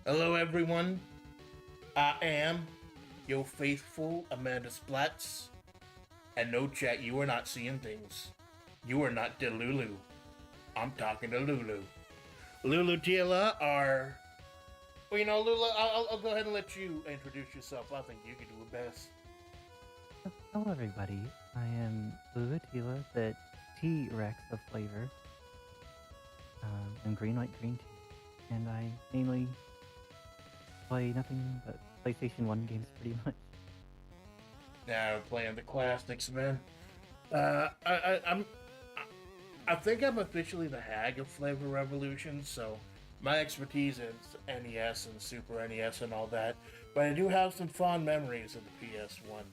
Hello, everyone. I am your faithful Amanda Splatts. And no chat, you are not seeing things. You are not Delulu. I'm talking to Lulu. Lulu Tila are. Well, Lulu, I'll go ahead and let you introduce yourself. I think you can do it best. Hello, everybody. I am Lewd, the T-Rex of flavor. I'm green like green tea, and I mainly play nothing but PlayStation 1 games pretty much. Now, playing the classics, man. I'm. I think I'm officially the hag of Flavor Revolution, so my expertise is NES and Super NES and all that. But I do have some fond memories of the PS1.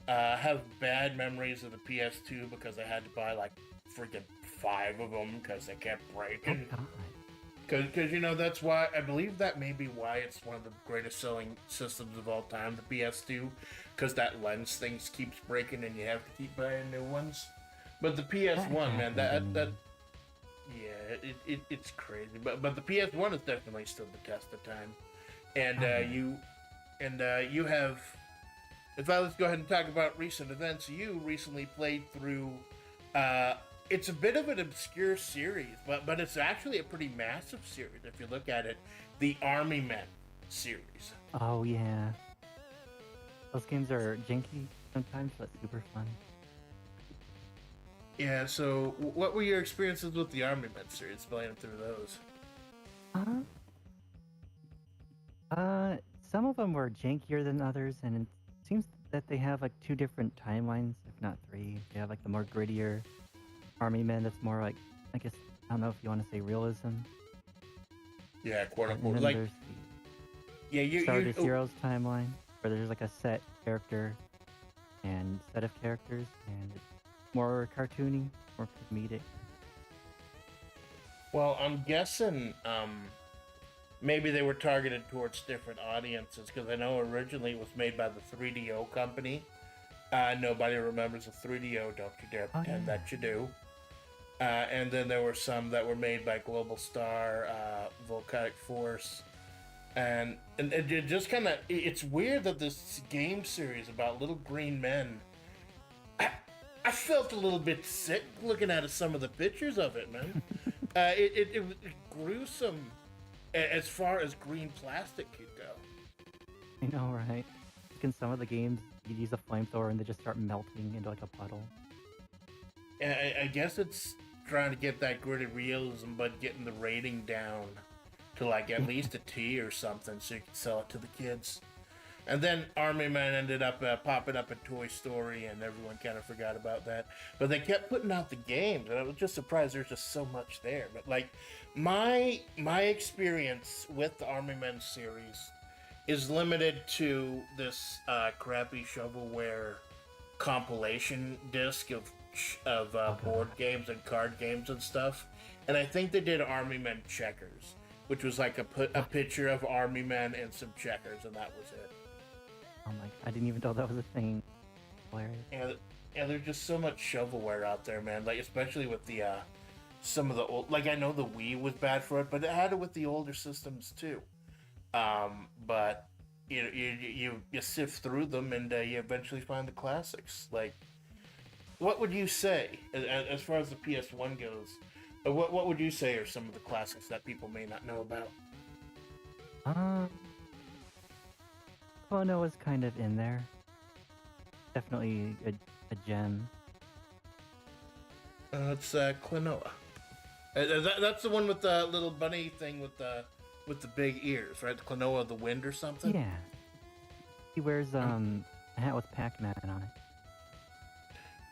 I have bad memories of the PS2 because I had to buy like freaking five of them because they kept Oh breaking. God. Because that's why I believe that may be why it's one of the greatest selling systems of all time, the PS2, because that lens things keeps breaking and you have to keep buying new ones. But the That PS1, man, happened to that me. yeah, it's crazy. But the PS1 is definitely stood the test of time, and Oh yeah. you have. In fact, let's go ahead and talk about recent events. You recently played through. Uh, it's a bit of an obscure series, but it's actually a pretty massive series if you look at it. The Army Men series. Oh yeah. Those games are janky sometimes, but super fun. Yeah. So, what were your experiences with the Army Men series? Playing through those. Uh, some of them were jankier than others, and it seems that they have like two different timelines, if not three. They have like the more grittier Army Men that's more like, I guess, I don't know if you want to say realism. Yeah, quote And unquote. then Like, there's the yeah, you. Stardust Heroes timeline, where there's like a set character and set of characters, and it's more cartoony, more comedic. Well, I'm guessing. Maybe they were targeted towards different audiences because I know originally it was made by the 3DO company. Nobody remembers the 3DO. Don't you dare Oh pretend yeah. that you do. And then there were some that were made by Global Star, Volcanic Force, and it just kind of it's weird that this game series about little green men. I, I felt a little bit sick looking at some of the pictures of it, man. It was gruesome as far as green plastic could go. I know, right? Like in some of the games, you use a flamethrower and they just start melting into like a puddle. And I guess it's trying to get that gritty realism, but getting the rating down to like at Yeah. least a T or something, so you can sell it to the kids. And then Army Man ended up popping up in Toy Story, and everyone kind of forgot about that. But they kept putting out the games, and I was just surprised there's just so much there. But like my experience with the Army Men series is limited to this crappy shovelware compilation disc of Oh board god. games and card games and stuff. And I think they did Army Men Checkers, which was like a What? picture of Army Men and some checkers, and that was it. Oh my! I didn't even know that was a thing. Hilarious. And there's just so much shovelware out there, man. Like especially with the some of the old. Like I know the Wii was bad for it, but it had it with the older systems too. But you sift through them and you eventually find the classics. Like, what would you say as far as the PS1 goes? What would you say are some of the classics that people may not know about? Um, Kono was kind of in there. Definitely a gem. It's Klonoa. That's the one with the little bunny thing with the big ears, right? The Klonoa of the Wind or something. Yeah. He wears Um, a hat with Pac-Man on it.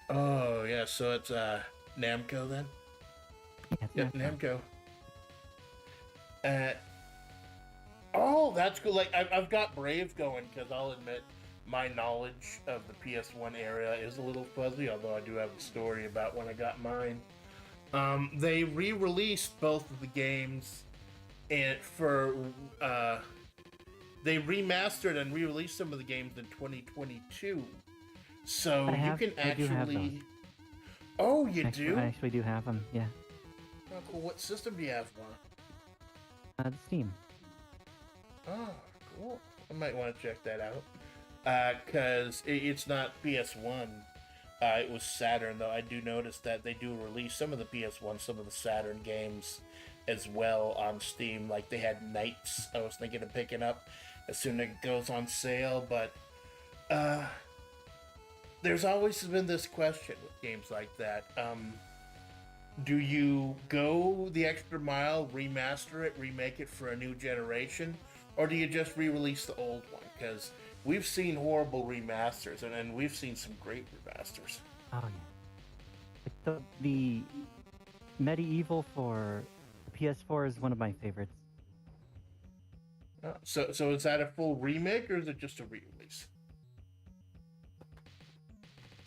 oh yeah, so it's Namco then. Yeah, it's Yep, Namco. Namco. Uh, oh, that's cool. Like I've got Brave going because I'll admit my knowledge of the PS1 era is a little fuzzy. Although I do have a story about when I got mine. They re-released both of the games, and for they remastered and re-released some of the games in 2022. So you can I do have those. actually. Oh, you I do? actually do have them. Yeah. Oh, cool. What system do you have one? The Steam. Oh, cool. I might want to check that out. Because it's not PS1. It was Saturn, though. I do notice that they do release some of the PS1, some of the Saturn games as well on Steam. Like they had Knights, I was thinking of picking up as soon as it goes on sale. But uh, there's always been this question with games like that. Do you go the extra mile, remaster it, remake it for a new generation, or do you just re-release the old one? Because we've seen horrible remasters, and we've seen some great remasters. Oh yeah. Like the medieval for PS4 is one of my favorites. So is that a full remake, or is it just a re-release?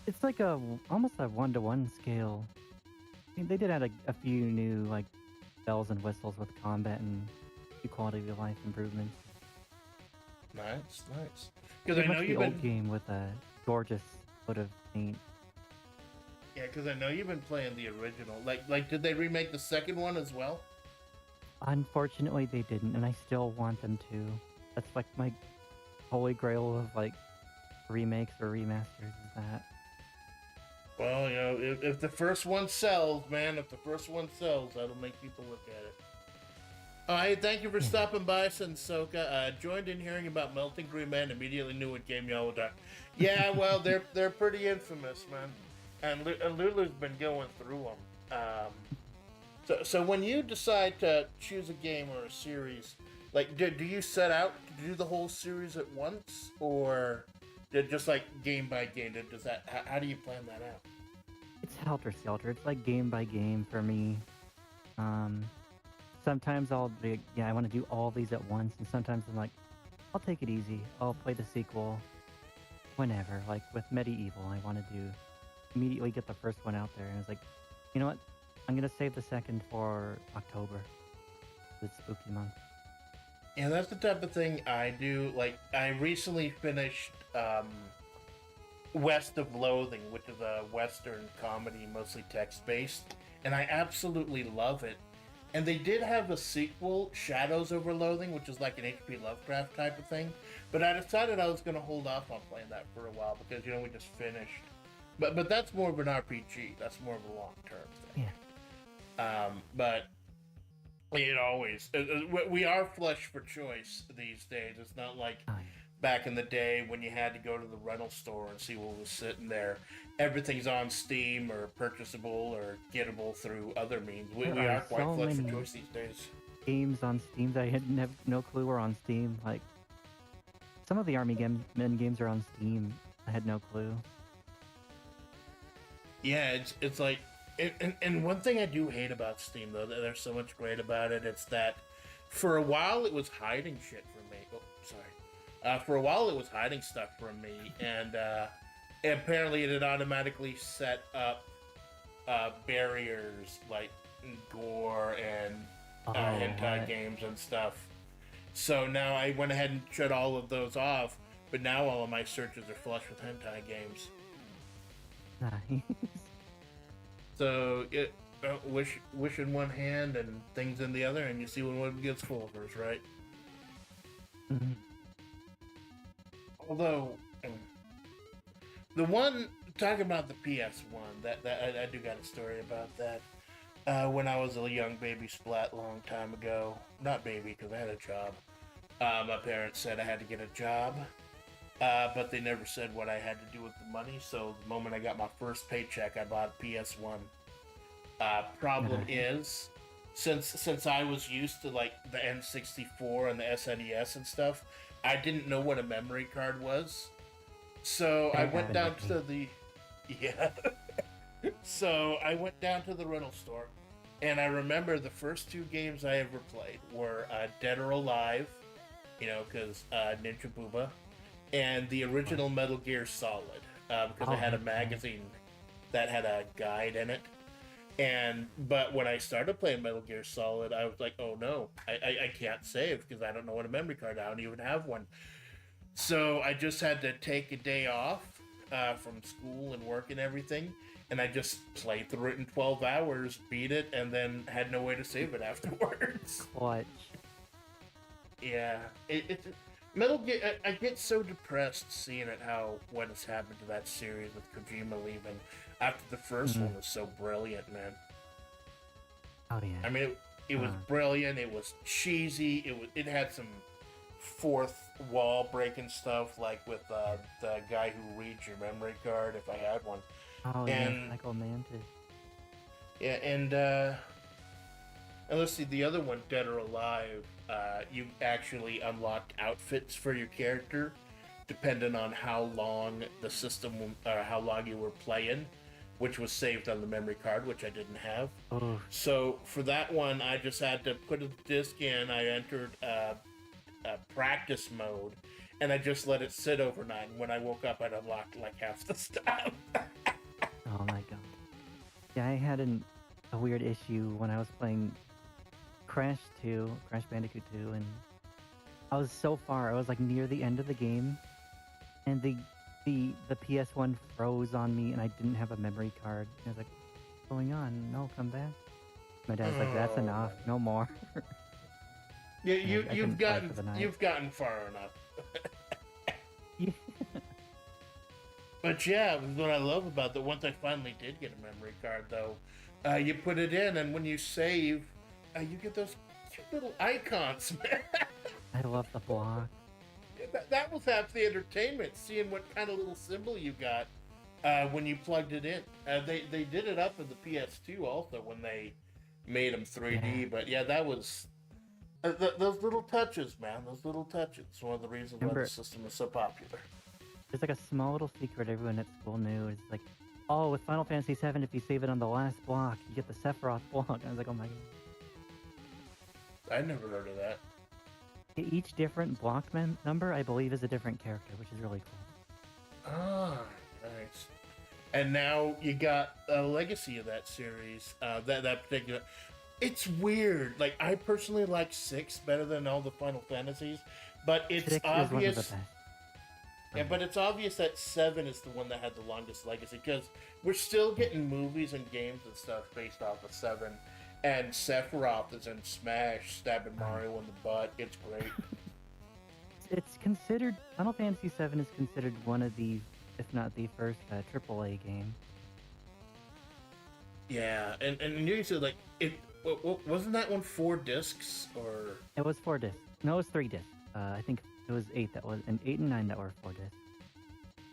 It's like almost a 1-to-1 scale. I mean, they did add a few new like bells and whistles with combat and few quality of life improvements. Nice. Because Because I know the you've old been game with a gorgeous coat of paint. yeah, because I know you've been playing the original. Like did they remake the second one as well? Unfortunately, they didn't, and I still want them to. That's like my holy grail of like remakes or remasters. Is that? Well, if the first one sells, man, if the first one sells, that'll make people look at it. Hey, thank you for stopping by, Sensoka. Joined in hearing about Melting Green Man, immediately knew what game y'all were talking. Yeah, well, they're pretty infamous, man. And Lulu's been going through them. So when you decide to choose a game or a series, like, do you set out to do the whole series at once, or just like game by game? Does that? How do you plan that out? It's helter skelter. It's like game by game for me. Sometimes I'll be, yeah, I want to do all these at once, and sometimes I'm like, I'll take it easy. I'll play the sequel whenever. Like with Medieval, I want to do immediately get the first one out there, and it's like, you know what? I'm gonna save the second for October. It's spooky month. Yeah, that's the type of thing I do. Like, I recently finished West of Loathing, which is a Western comedy, mostly text-based, and I absolutely love it. And they did have a sequel, Shadows Over Loathing, which is like an H.P. Lovecraft type of thing. But I decided I was going to hold off on playing that for a while because, we just finished. But that's more of an RPG. That's more of a long-term thing. Yeah. But it always... we are flesh for choice these days. It's not like Oh, yeah. back in the day when you had to go to the rental store and see what was sitting there. Everything's on Steam or purchasable or gettable through other means. We There are are quite so flesh for many choice these days. Games on Steam that I had no clue were on Steam. Like some of the Men games are on Steam. I had no clue. Yeah, it's like, and one thing I do hate about Steam though, that there's so much great about it, it's that for a while it was hiding shit from me. Oh, sorry. For a while it was hiding stuff from me, and apparently it had automatically set up barriers like gore and hentai what? games and stuff. So now I went ahead and shut all of those off, but now all of my searches are flush with hentai games. Nice. So it wish in one hand and things in the other, and you see when one gets folders, right? Mhm. Although the one talking about the PS1, that I do got a story about that. When I was a young baby splat long time ago, not baby because I had a job. My parents said I had to get a job, but they never said what I had to do with the money. So the moment I got my first paycheck, I bought a PS1. Problem is, since I was used to like the N64 and the SNES and stuff, I didn't know what a memory card was. So I went down to the So I went down to the rental store, and I remember the first two games I ever played were Dead or Alive, because Ninja Booba, and the original Metal Gear Solid, because I had a magazine that had a guide in it. But when I started playing Metal Gear Solid, I was like, oh no, I can't save because I don't know what a memory card. I don't even have one. So I just had to take a day off from school and work and everything, and I just played through it in 12 hours, beat it, and then had no way to save it afterwards. Clutch. Yeah, it's Metal Gear. I get so depressed seeing it how what has happened to that series with Kojima leaving after the first Mm. one was so brilliant, man. Oh yeah. I mean, it was Uh, brilliant. It was cheesy. It had some fourth wall breaking stuff, like with the guy who reads your memory card, if I had one. oh yeah, And Psycho Mantis. yeah, and let's see, the other one, Dead or Alive, you actually unlocked outfits for your character, depending on how long the system, or how long you were playing, which was saved on the memory card, which I didn't have. Oh, So for that one, I just had to put a disc in. I entered practice mode, and I just let it sit overnight. And when I woke up, I'd unlocked like half the stuff. oh my god. Yeah, I had a weird issue when I was playing Crash Bandicoot 2, and I was so far. I was like near the end of the game, and the PS1 froze on me, and I didn't have a memory card. I was like, "What's going on? No, come back." My dad's like, "That's Oh, enough. No more." yeah, And I couldn't play for the night. you've gotten far enough. Yeah. But yeah, what I love about that, once I finally did get a memory card, though, you put it in, and when you save, you get those cute little icons, man. I love the block. That was half the entertainment, seeing what kind of little symbol you got when you plugged it in. They did it up in the PS2 also when they made them 3D. Yeah. But yeah, that was those little touches, man. Those little touches. One of the reasons why Remember, the system is so popular. there's like a small little secret everyone at school knew. It's like, oh, with Final Fantasy VII, if you save it on the last block, you get the Sephiroth block. I was like, oh my god. I never heard of that. Each different block number, I believe, is a different character, which is really cool. Ah, nice. And now you got a legacy of that series. That particular. It's weird. Like I personally like 6 better than all the Final Fantasies, but it's 6 is one of the obvious. best. Yeah, but it's obvious that 7 is the one that had the longest legacy because we're still getting movies and games and stuff based off of 7. And Sephiroth is in Smash, stabbing Mario in the butt. It's great. It's considered Final Fantasy VII is considered one of the, if not the first, AAA game. Yeah, and you said like it. Wasn't that one 4 discs or? It was 4 discs. No, it was 3 discs. I think it was 8 that was, and 8 and 9 that were 4 discs.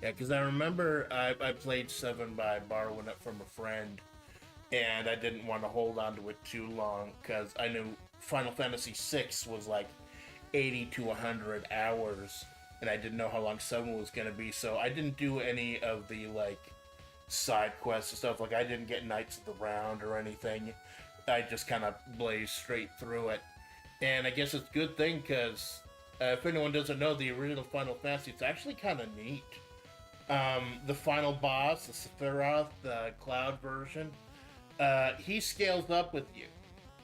Yeah, because I remember I played 7 by borrowing it from a friend, and I didn't want to hold on to it too long because I knew Final Fantasy VI was like 80 to 100 hours, and I didn't know how long 7 was going to be, so I didn't do any of the like side quests and stuff. Like I didn't get Knights of the Round or anything. I just kind of blazed straight through it, and I guess it's a good thing because if anyone doesn't know the original Final Fantasy, it's actually kind of neat. The final boss, the Sephiroth, the Cloud version, he scales up with you.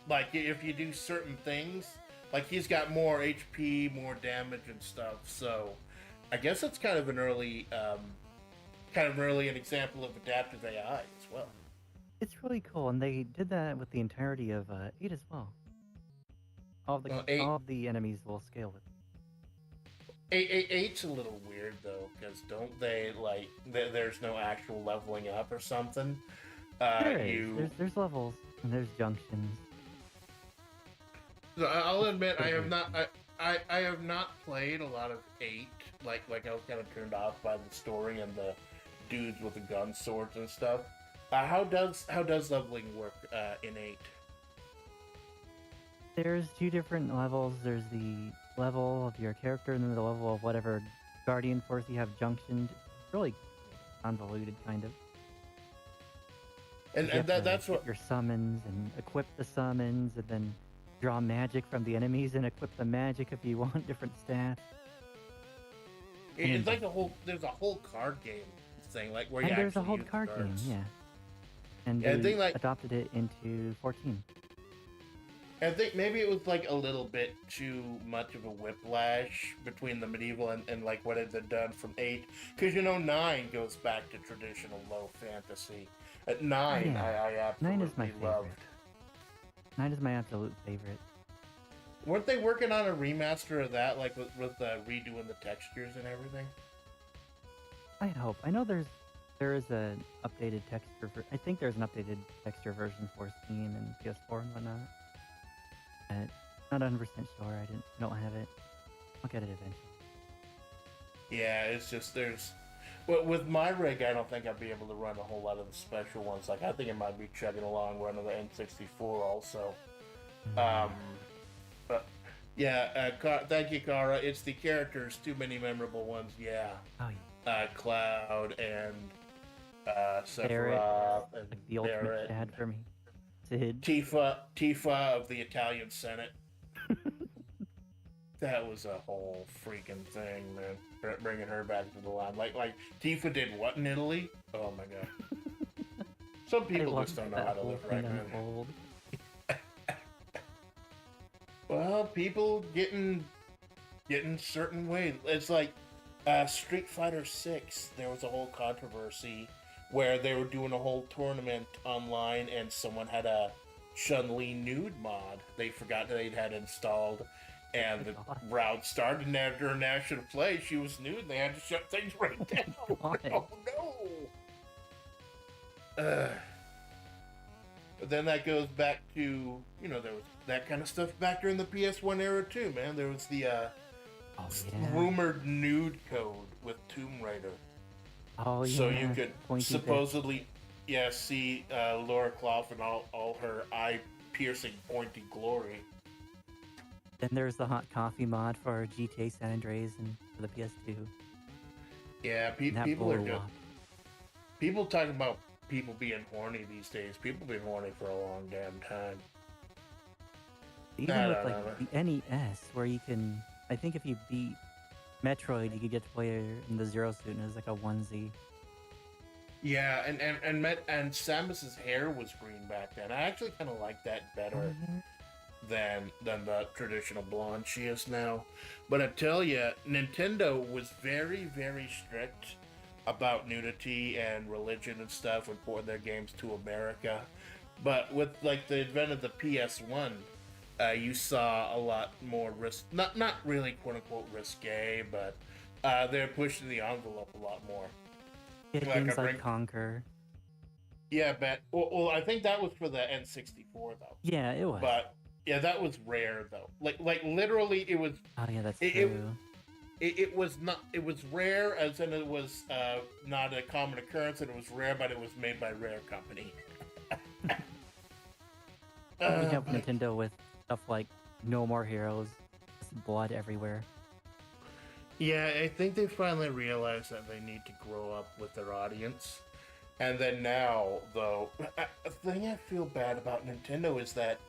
Like if you do certain things, like he's got more HP, more damage and stuff. So I guess it's kind of an early an example of adaptive AI as well. It's really cool, and they did that with the entirety of 8 as well. Well, eight, All of the enemies will scale with. eight's a little weird though, because don't they like there's no actual leveling up or something? There is. There's levels and there's junctions. So I'll admit I Pretty have weird. not I have not played a lot of 8. Like I was kind of turned off by the story and the dudes with the gun swords and stuff. How does leveling work in 8? There's 2 different levels. There's the level of your character and then the level of whatever guardian force you have junctioned. It's really convoluted, kind of. And You have to that's get what your summons and equip the summons, and then draw magic from the enemies and equip the magic if you want different stats. it's like there's a whole card game thing, like where you And there's a actually whole use the card game, cards. yeah. And Yeah, I they think, like- adopted it into 14. I think maybe it was like a little bit too much of a whiplash between the medieval and like what had been done from 8, because 9 goes back to traditional low fantasy. At 9, Yeah. I absolutely 9 is my favorite. loved. 9 is my absolute favorite. Weren't they working on a remaster of that, like with redoing the textures and everything? I hope. I know there is an updated texture. I think there's an updated texture version for Steam and PS4 and whatnot. Not 100% sure. I don't have it. I'll get it eventually. Yeah, it's just there's. Well, with my rig, I don't think I'd be able to run a whole lot of the special ones. Like I think it might be chugging along running the N64 also. But yeah, thank you, Kara. It's the characters, too many memorable ones. Yeah. Oh yeah. Cloud and Barrett, Sephiroth and like the ultimate Barrett. dad for me. Sid. Tifa of the Italian Senate. That was a whole freaking thing, man. Bringing her back to the line. Like Tifa did what in Italy? Oh my god. Some people just don't know how to live right, man. Well, people getting certain ways. It's like Street Fighter 6. There was a whole controversy where they were doing a whole tournament online, and someone had a Chun-Li nude mod. They forgot that they'd had installed, and the round started, and after a national play, she was nude, and they had to shut things right down. Oh no! But then that goes back to, there was that kind of stuff back during the PS1 era too, man. There was the rumored nude code with Tomb Raider. Oh yeah. So you could Pointy supposedly, see Lara Croft and all her eye-piercing pointy glory. Then there's the hot coffee mod for GTA San Andreas and for the PS2. Yeah, people are just... People talking about people being horny these days. People been horny for a long damn time. Even with the NES, where you can... I think if you beat Metroid, you could get to play in the Zero suit, and it was like a onesie. Yeah, and Samus's hair was green back then. I actually kind of like that better than the traditional blonde she is now. But I tell you, Nintendo was very, very strict about nudity and religion and stuff when porting their games to America. But with like the advent of the PS1, you saw a lot more not really quote unquote risque, but they're pushing the envelope a lot more. Yeah, games like Conquer. Yeah, well, I think that was for the N64 though. Yeah, it was. But yeah, that was rare though. Like literally, it was. Oh yeah, that's true. It was not. It was rare, as in it was not a common occurrence, and it was rare, but it was made by Rare Company. We have Nintendo with stuff like No More Heroes, blood everywhere. Yeah, I think they finally realized that they need to grow up with their audience. And then now, though, the thing I feel bad about Nintendo is that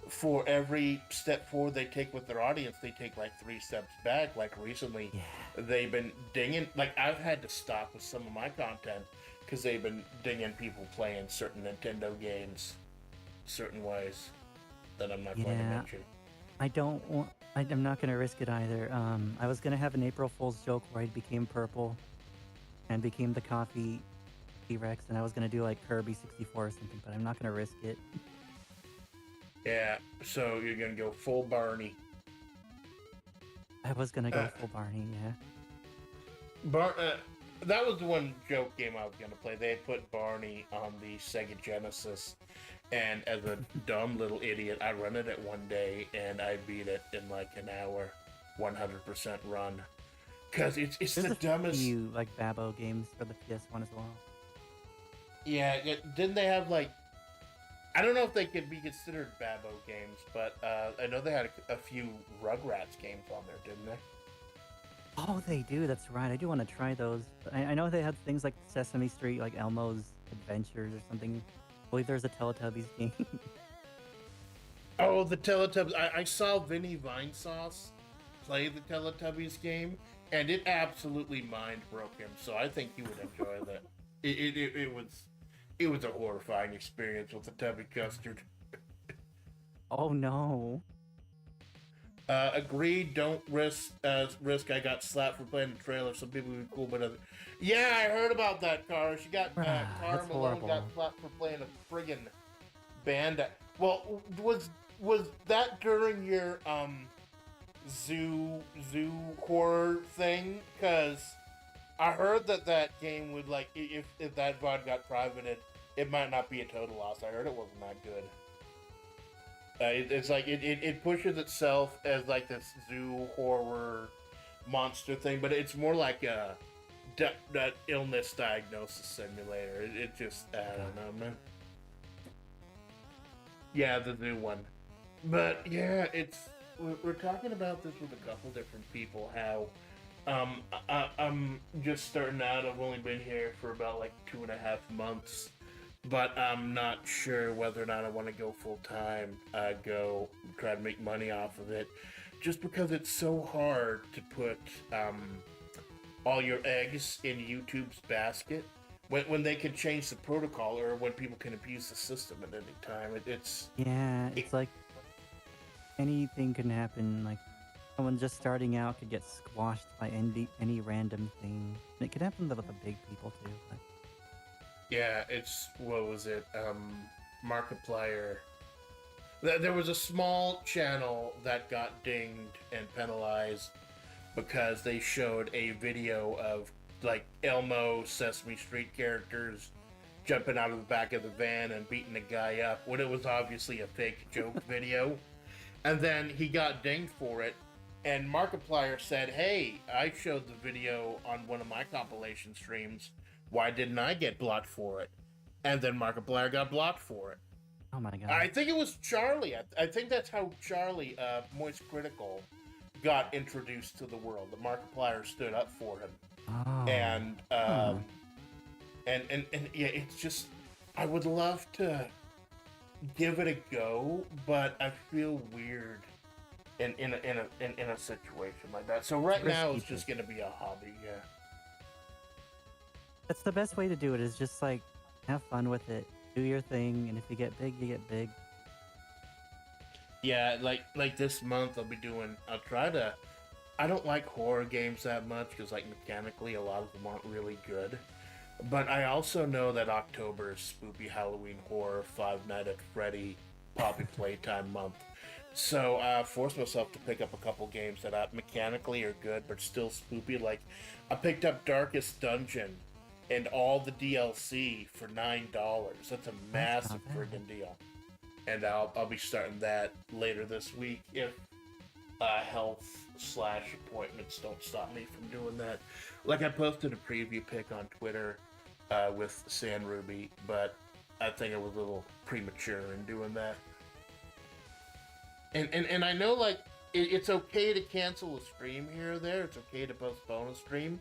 for every step forward they take with their audience, they take like 3 steps back. Like recently, they've been dinging. Like I've had to stop with some of my content because they've been dinging people playing certain Nintendo games certain ways that I'm not going to mention. I'm not going to risk it either. I was going to have an April Fool's joke where I became purple and became the coffee T-Rex, and I was going to do like Kirby 64 or something, but I'm not going to risk it. Yeah, so you're going to go full Barney. I was going to go full Barney, yeah. That was the one joke game I was going to play. They had put Barney on the Sega Genesis, and as a dumb little idiot, I rented it one day, and I beat it in like an hour, 100% run. Because it's the dumbest... There's a few like Babbo games for the PS1 as well. Yeah, didn't they have like... I don't know if they could be considered Babbo games, but I know they had a few Rugrats games on there, didn't they? Oh, they do. That's right. I do want to try those. I know they had things like Sesame Street, like Elmo's Adventures or something. I believe there's a Teletubbies game. Oh, the Teletubbies. I saw Vinny Vinesauce play the Teletubbies game, and it absolutely mind broke him. So I think he would enjoy that. It was a horrifying experience with the Tubby Custard. Oh no. Agreed. Don't risk. I got slapped for playing the trailer. Some people would be cool, but yeah, I heard about that. Car. She got Car Malone got slapped for playing a friggin' band. Well, was was that during your zoo horror thing? Because I heard that game would like if that VOD got privated, it might not be a total loss. I heard it wasn't that good. It's like it pushes itself as like this zoo horror monster thing, but it's more like a that illness diagnosis simulator. It just I don't know, man. Yeah, the new one. But yeah, we're talking about this with a couple different people. How I'm just starting out. I've only been here for about like 2.5 months, but I'm not sure whether or not I want to go full time. Go try to make money off of it, just because it's so hard to put all your eggs in YouTube's basket when they can change the protocol or when people can abuse the system at any time. It's like anything can happen. Like someone just starting out could get squashed by any random thing. And it could happen with the big people too. But... Yeah, what was it? Markiplier. There was a small channel that got dinged and penalized because they showed a video of like Elmo Sesame Street characters jumping out of the back of the van and beating a guy up when it was obviously a fake joke video. And then he got dinged for it, and Markiplier said, "Hey, I showed the video on one of my compilation streams. Why didn't I get blocked for it?" And then Markiplier got blocked for it. Oh my god. I think it was Charlie. I think that's how Charlie, Moist Critical, got introduced to the world. The Markiplier stood up for him. Oh. And yeah, it's just, I would love to give it a go, but I feel weird in a situation like that. So right now it's just gonna be a hobby. Yeah. That's the best way to do it, is just like have fun with it, do your thing, and if you get big, you get big. Yeah, like this month I'll try to, I don't like horror games that much because like mechanically a lot of them aren't really good. But I also know that October is Spooky Halloween Horror, Five Nights at Freddy, Poppy Playtime month. So I forced myself to pick up a couple games that mechanically are good but still spoopy. Like I picked up Darkest Dungeon and all the DLC for $9. That's a massive friggin' deal. And I'll be starting that later this week if health/appointments don't stop me from doing that. Like I posted a preview pic on Twitter with San Ruby, but I think I was a little premature in doing that. And I know like it's okay to cancel a stream here or there. It's okay to postpone a stream,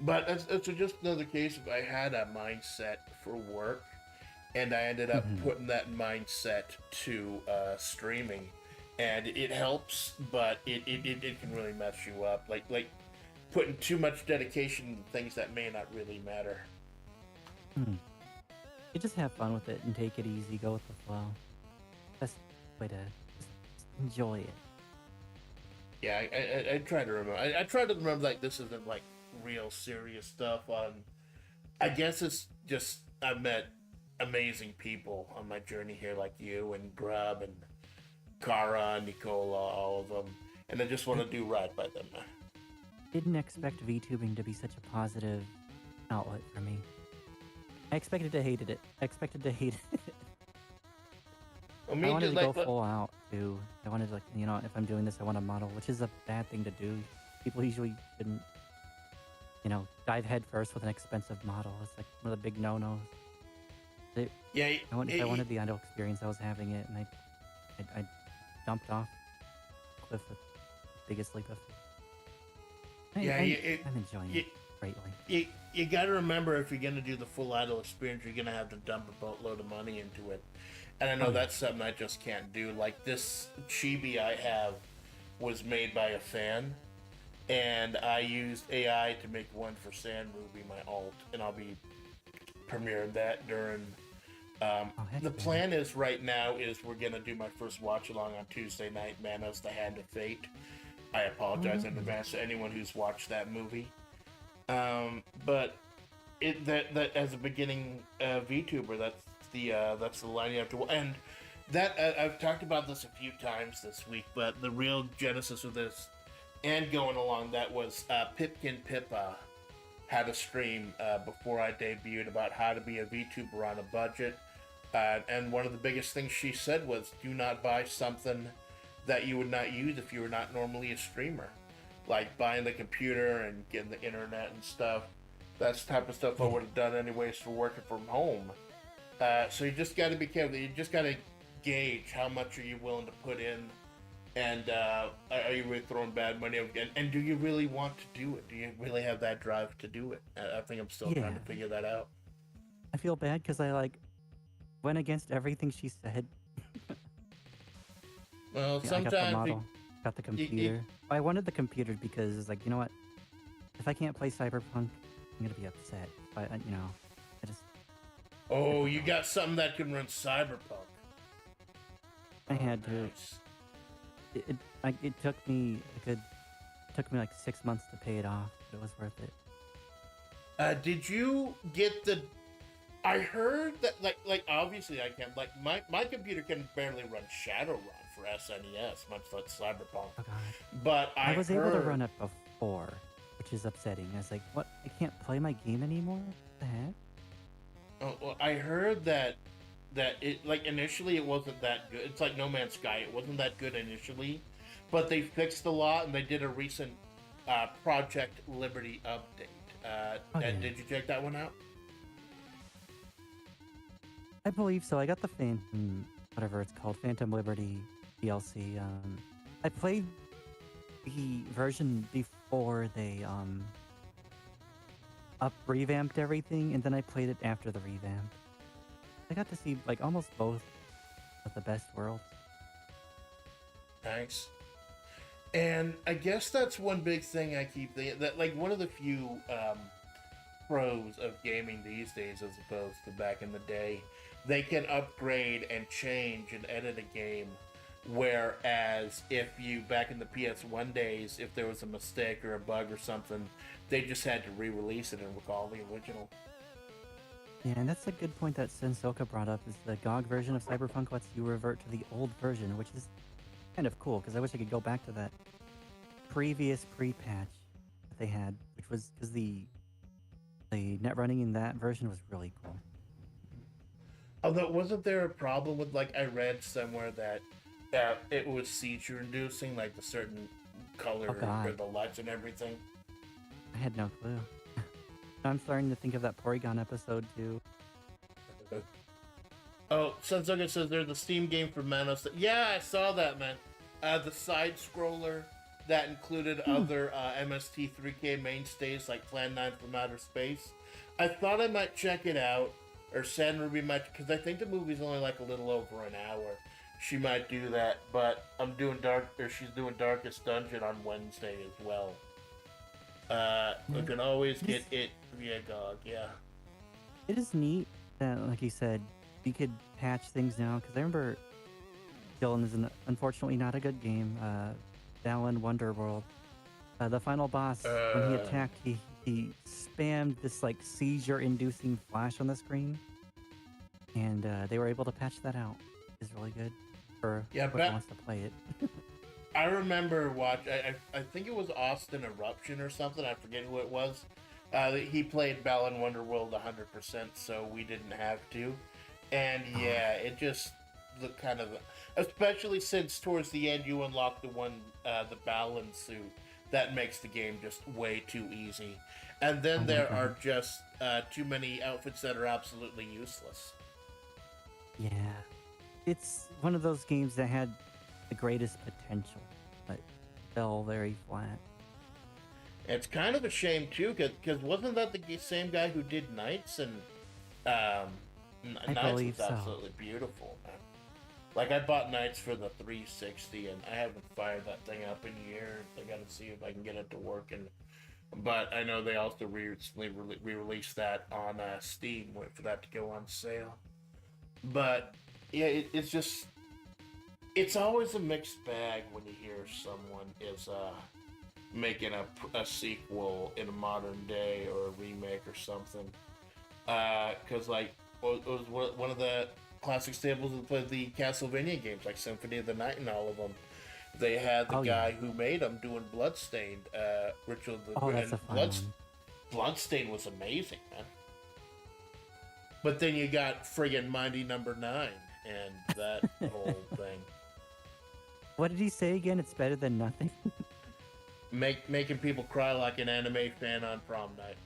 but it's just another case if I had a mindset for work, and I ended up putting that mindset to streaming, and it helps, but it can really mess you up. Like putting too much dedication into things that may not really matter. You just have fun with it and take it easy, go with the flow. Best way to just enjoy it. Yeah, I try to remember. I try to remember like this isn't like real serious stuff. I guess it's just I've met amazing people on my journey here, like you and Grub and Kara, Nicola, all of them, and I just want to do right by them. Didn't expect VTubing to be such a positive outlet for me. I expected to hate it. I wanted to go full out too. I wanted to, like, you know, if I'm doing this, I want a model, which is a bad thing to do. People usually shouldn't, you know, dive head first with an expensive model. It's like one of the big no-nos. I wanted the idle experience. I was having it, and I jumped off the cliff with the biggest leap of faith. I'm enjoying it greatly. You got to remember, if you're going to do the full idle experience, you're going to have to dump a boatload of money into it. And I know that's something I just can't do. Like this chibi I have was made by a fan, and I used AI to make one for San Ruby, my alt, and I'll be premiering that during... the plan is right now is we're going to do my first watch along on Tuesday night, Manos the Hand of Fate. I apologize in advance to anyone who's watched that movie. But that as a beginning VTuber, that's the line you have to. And That I've talked about this a few times this week, but the real genesis of this and going along that was Pipkin Pippa had a stream before I debuted about how to be a VTuber on a budget. And one of the biggest things she said was do not buy something that you would not use if you were not normally a streamer. Like buying the computer and getting the internet and stuff. That's the type of stuff I would have done anyways for working from home. So you just got to be careful. You just got to gauge how much are you willing to put in, and are you really throwing bad money? And do you really want to do it? Do you really have that drive to do it? I think I'm still trying to figure that out. I feel bad because I went against everything she said. Well, Yeah, sometimes I got the model, got the computer. I wanted the computer because it's like, you know what? If I can't play Cyberpunk, I'm gonna be upset. I just. Oh, you got something that can run Cyberpunk. I had to. Nice. It took me like 6 months to pay it off, but it was worth it. Did you get the? I heard that like obviously I can't like my computer can barely run Shadowrun for SNES, much like Cyberpunk. Oh god. But I was able to run it before, which is upsetting. I was like, what? I can't play my game anymore? What the heck? Oh, well, I heard that it like initially it wasn't that good. It's like No Man's Sky. It wasn't that good initially, but they fixed a lot and they did a recent Project Liberty update. Did you check that one out? I believe so. I got the Phantom, whatever it's called, Phantom Liberty DLC. I played the version before they revamped everything, and then I played it after the revamp. I got to see like almost both of the best worlds. Nice. And I guess that's one big thing I keep thinking that like one of the few pros of gaming these days as opposed to back in the day, they can upgrade and change and edit a game, whereas if you back in the PS1 days, if there was a mistake or a bug or something, they just had to re-release it and recall the original. Yeah, and that's a good point that Sensoka brought up, is the GOG version of Cyberpunk lets you revert to the old version, which is kind of cool, because I wish I could go back to that previous pre-patch that they had, which was because the net running in that version was really cool. Although, wasn't there a problem with, like, I read somewhere that it was seizure-inducing, like the certain color or the lights and everything? I had no clue. I'm starting to think of that Porygon episode, too. Oh, Sensoka says there's a Steam game for Manos. Yeah, I saw that, man. The side-scroller that included other MST3K mainstays like Plan 9 from Outer Space. I thought I might check it out, or San Ruby might, because I think the movie's only like a little over an hour. She might do that, but she's doing Darkest Dungeon on Wednesday as well. You can always get it via GOG, yeah. It is neat that, like you said, you could patch things now, because I remember Dylan is unfortunately not a good game. Balan Wonderworld. The final boss, when he attacked, he spammed this like seizure-inducing flash on the screen, and they were able to patch that out. It's really good for whoever wants to play it. I remember I think it was Austin Eruption or something. I forget who it was. He played Balan Wonderworld 100%, so we didn't have to. And yeah, it just looked kind of, especially since towards the end you unlock the Balan suit. That makes the game just way too easy. And then there are just too many outfits that are absolutely useless. Yeah. It's one of those games that had the greatest potential, but fell very flat. It's kind of a shame, too, because wasn't that the same guy who did Knights? And Knights was absolutely beautiful, man. Like, I bought Knights for the 360, and I haven't fired that thing up in years. I gotta see if I can get it to work. But I know they also recently re-released that on Steam, wait for that to go on sale. But, yeah, it's just... It's always a mixed bag when you hear someone is making a sequel in a modern day or a remake or something. Because, like, it was one of the classic staples of the Castlevania games, like Symphony of the Night and all of them. They had the Oh yeah. guy who made them doing Bloodstained, Ritual of Oh, the that's and a fun one. Bloodstained was amazing, man. But then you got friggin' Mighty Number 9 and that whole thing. What did he say again? It's better than nothing. Making people cry like an anime fan on prom night.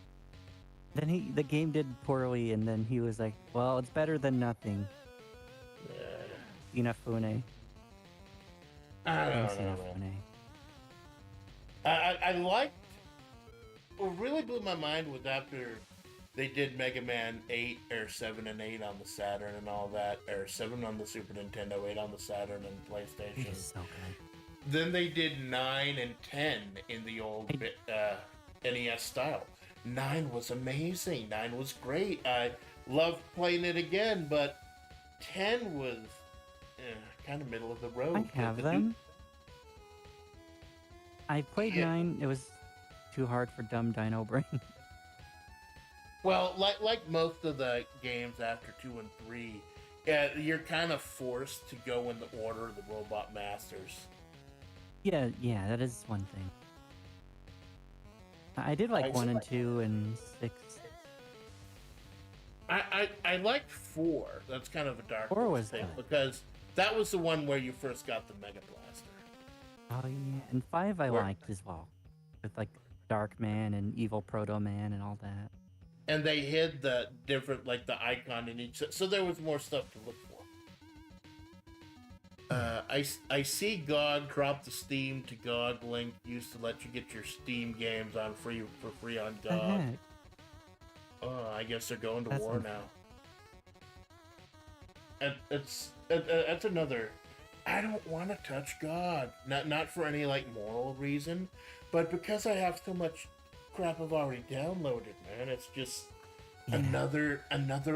Then the game did poorly, and then he was like, "Well, it's better than nothing." Inafune. I don't Thanks, know. Inafune. I liked. What really blew my mind was after they did Mega Man 8 or 7 and 8 on the Saturn and all that, or 7 on the Super Nintendo, 8 on the Saturn and It PlayStation. is so good. Then they did 9 and 10 in the old NES style. 9 was amazing. 9 was great. I loved playing it again, but 10 was kind of middle of the road. I have them. I played 9. It was too hard for dumb Dino Brain. Well, like most of the games after 2 and 3, you're kind of forced to go in the order of the Robot Masters. Yeah, that is one thing. I did like 1 and 2 and 6. I liked 4. That's kind of a dark 4 was thing good. because that was the one where you first got the Mega Blaster. Oh yeah, and 5 I liked as well, with like Dark Man and Evil Proto Man and all that. And they hid the different, like the icon in each, so there was more stuff to look for. I see GOG dropped the Steam to GOG link used to let you get your Steam games on for free on GOG. Oh, I guess they're going to war now. And that's another. I don't want to touch GOG, not for any like moral reason, but because I have so much crap I've already downloaded, man. It's just another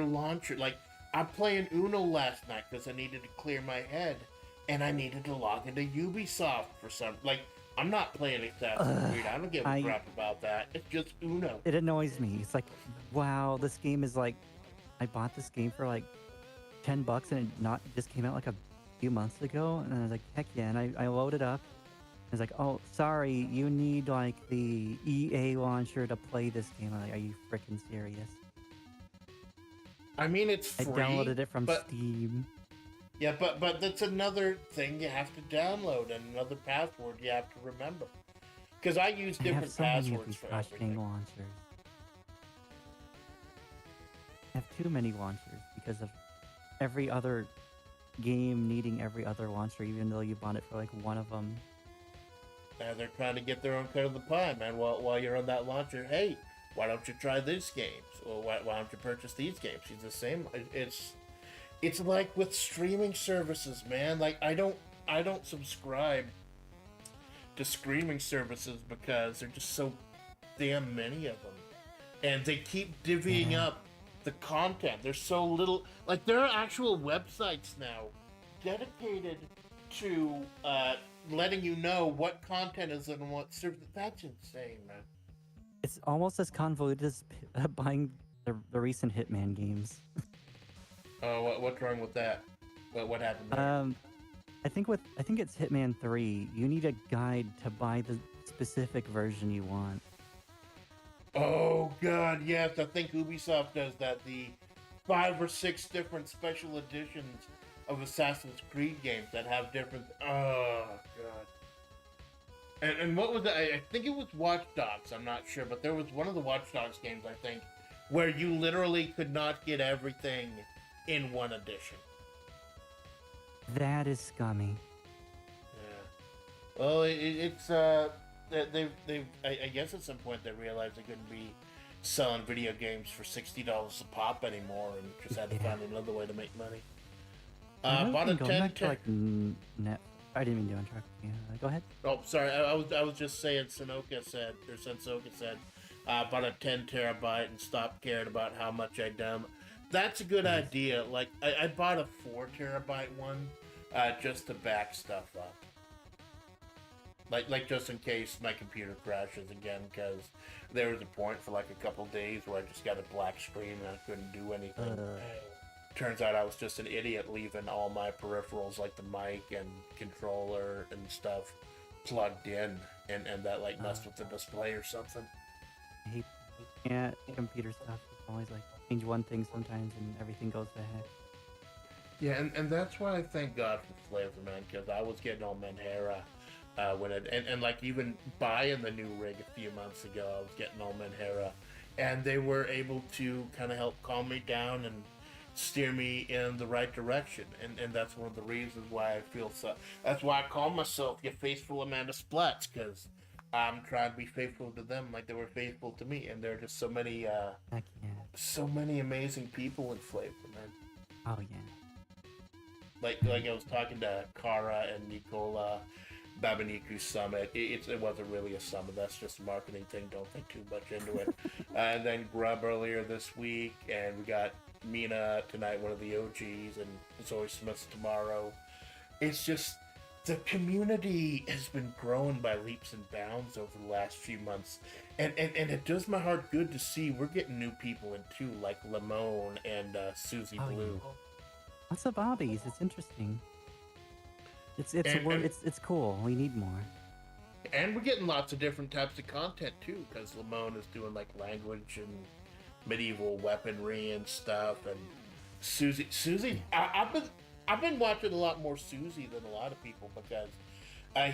launcher. Like, I'm playing Uno last night because I needed to clear my head, and I needed to log into Ubisoft for some. Like, I'm not playing Assassin's Creed. I don't give a crap about that. It's just Uno. It annoys me. It's like, wow, this game is like, I bought this game for like $10 and it just came out like a few months ago, and I was like, heck yeah, and I loaded up. It's like, oh, sorry, you need like the EA launcher to play this game. I'm like, are you freaking serious? I mean, it's free. I downloaded it from Steam. Yeah, but that's another thing you have to download and another password you have to remember. Because I use different passwords for everything. Launchers. I have too many launchers because of every other game needing every other launcher, even though you bought it for like one of them. They're trying to get their own cut of the pie, man. While you're on that launcher, hey, why don't you try these games? Or why don't you purchase these games? It's the same. It's like with streaming services, man. Like I don't subscribe to streaming services because there's just so damn many of them, and they keep divvying up the content. There's so little. Like there are actual websites now dedicated to letting you know what content is in what service. That's insane, man. It's almost as convoluted as buying the recent Hitman games. Oh, what's wrong with that? What happened there? I think it's Hitman 3. You need a guide to buy the specific version you want. Oh god, yes, I think Ubisoft does that. The 5 or 6 different special editions of Assassin's Creed games that have different. Oh god. And what was that? I think it was Watch Dogs. I'm not sure, but there was one of the Watch Dogs games, I think, where you literally could not get everything in one edition. That is scummy. Yeah. Well, it's they've I guess at some point they realized they couldn't be selling video games for $60 a pop anymore, and just had to find another way to make money. Bought a 10. Net. I didn't mean to interrupt. Yeah, go ahead. Oh, sorry. I was just saying. Sensoka said, bought a 10 terabyte and stopped caring about how much I dumb. That's a good idea. Like I bought a 4 terabyte one, just to back stuff up. Like just in case my computer crashes again, because there was a point for like a couple days where I just got a black screen and I couldn't do anything. turns out I was just an idiot leaving all my peripherals like the mic and controller and stuff plugged in, and that like messed with the display or something. I hate yeah, computer stuff. It's always like change one thing sometimes and everything goes to heck. Yeah, and that's why I thank God for Flavor, man, because I was getting all Menhera when it, and like even buying the new rig a few months ago, I was getting all Menhera, and they were able to kind of help calm me down and steer me in the right direction, and that's one of the reasons why I feel so. That's why I call myself your faithful Amanda Splatts, because I'm trying to be faithful to them like they were faithful to me, and there are just Heck yeah. so many amazing people in Flavor, man. Oh yeah. Like I was talking to Kara and Nicola Babaniku Summit. It wasn't really a summit. That's just a marketing thing. Don't think too much into it. And then Grub earlier this week, and we got Mina tonight, one of the OGs, and Zoe Smith tomorrow. It's just the community has been growing by leaps and bounds over the last few months, and it does my heart good to see we're getting new people in too, like Lamone and Susie Oh Blue. yeah. Lots of hobbies. It's interesting. It's it's cool. We need more. And we're getting lots of different types of content too, because Lamone is doing like language and medieval weaponry and stuff, and Susie, I've been watching a lot more Susie than a lot of people, because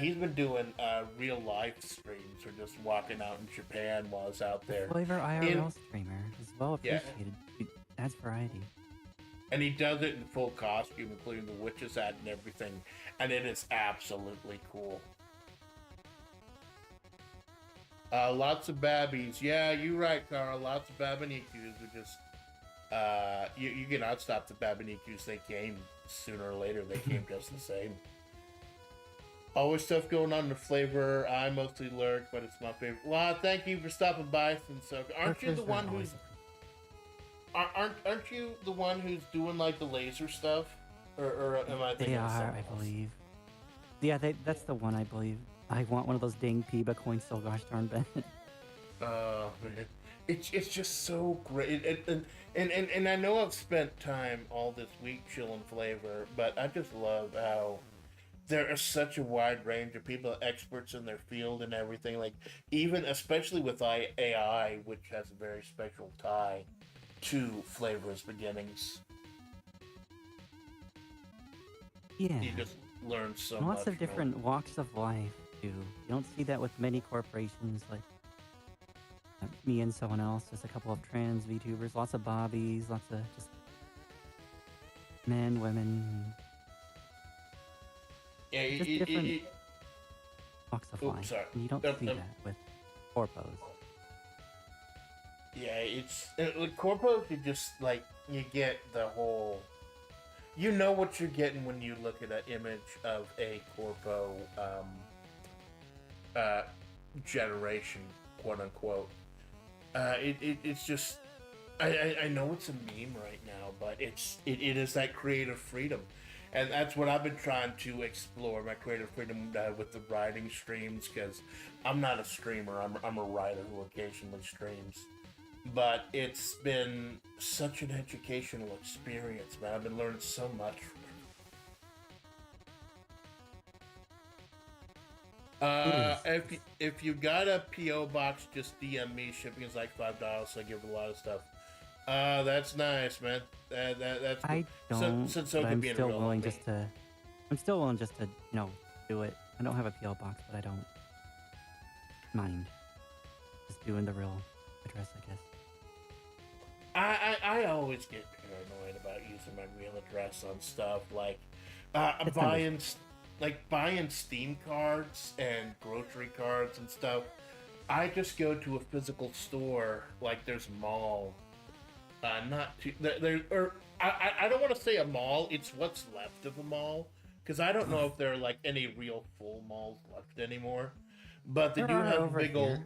he's been doing real life streams or just walking out in Japan while he's out there. FlaVR IRL streamer is well Yeah. appreciated. It adds variety. And he does it in full costume, including the witch's hat and everything, and it is absolutely cool. Lots of babbies. Yeah, you're right, Carl. Lots of babanikus who just you cannot stop the babanikus. They came sooner or later. They came just the same. Always stuff going on in the Flavor. I mostly lurk, but it's my favorite. Well, thank you for stopping by, Sinsoka. Aren't you the one who's aren't you the one who's doing like the laser stuff, or am I thinking They of are, someone I else? believe. Yeah, that's the one I believe. I want one of those dang Piba coins so gosh darn bad. Man. It's just so great, and I know I've spent time all this week chilling Flavor, but I just love how there is such a wide range of people, experts in their field and everything. Like even especially with AI, which has a very special tie to Flavor's beginnings. Yeah. You just learn so And much. lots of from it. different walks of life too. You don't see that with many corporations like me and someone else. Just a couple of trans VTubers, lots of bobbies, lots of just men, women, Yeah, just different walks of Oops, life. sorry. And you don't see that with corpos. Yeah, it's with corpo. You just like you get the whole. You know what you're getting when you look at an image of a corpo generation, quote unquote. It's just. I know it's a meme right now, but it is that creative freedom, and that's what I've been trying to explore, my creative freedom with the writing streams, because I'm not a streamer. I'm a writer who occasionally streams. But it's been such an educational experience, man. I've been learning so much from it. If you got a PO box, just DM me. Shipping is like $5, so I give a lot of stuff. That's nice, man. That's I cool. don't. So But could be in a real I'm still willing just to do it. I don't have a PO box, but I don't mind just doing the real address, I guess. I always get paranoid about using my real address on stuff like It's buying Steam cards and grocery cards and stuff. I just go to a physical store, like there's a mall. Not too there or I don't want to say a mall. It's what's left of a mall, because I don't know if there are like any real full malls left anymore. But they There do are have over big here, old.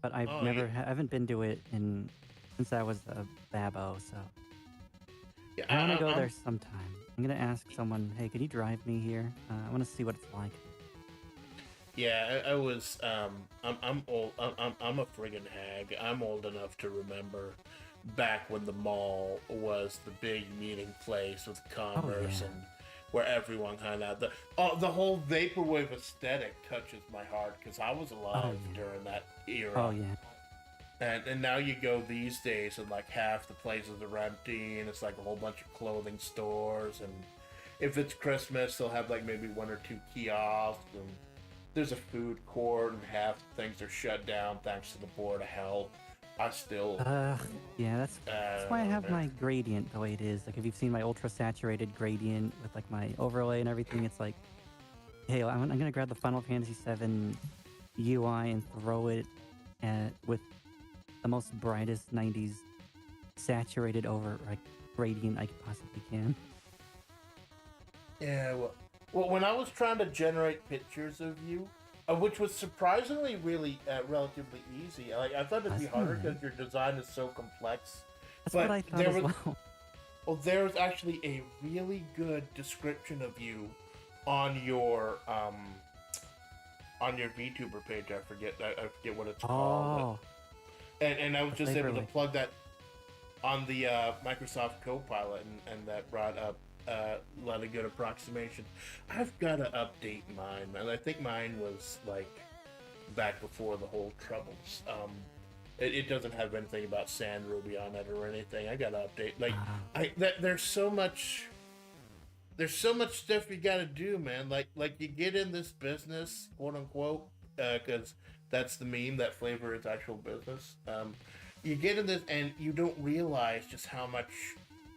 but I've Oh, never, yeah. I haven't been to it since I was a babo, so Yeah, I want to go there sometime. I'm gonna ask someone, hey, could you drive me here? I want to see what it's like. Yeah, I was. I'm old. I'm a friggin' hag. I'm old enough to remember back when the mall was the big meeting place with Oh commerce yeah. and where everyone hung out. The whole vaporwave aesthetic touches my heart because I was Oh alive yeah. during that Oh era. yeah. And now you go these days and like half the places are empty and it's like a whole bunch of clothing stores, and if it's Christmas they'll have like maybe one or two kiosks, and there's a food court and half things are shut down thanks to the Board of Health. I still Uh, yeah, that's why I have man. my gradient the way it is. Like, if you've seen my ultra saturated gradient with like my overlay and everything, it's like, hey, I'm gonna grab the Final Fantasy VII UI and throw it with the most brightest 90s saturated over like gradient I possibly can. Yeah, well, when I was trying to generate pictures of you, which was surprisingly really relatively easy. Like I thought it'd be That's harder alright. because your design is so complex. That's what But I thought as well. there was actually a really good description of you on your VTuber page. I forget what it's called, but Oh, and I was the just flavor able to like plug that on the Microsoft Copilot, and that brought up a lot of good approximations. I've got to update mine, and I think mine was like back before the whole troubles. It doesn't have anything about Sand Ruby on it or anything. I got to update. Like there's so much. There's so much stuff you got to do, man. Like you get in this business, quote unquote, because that's the meme that FlaVR is actual business. You get in this and you don't realize just how much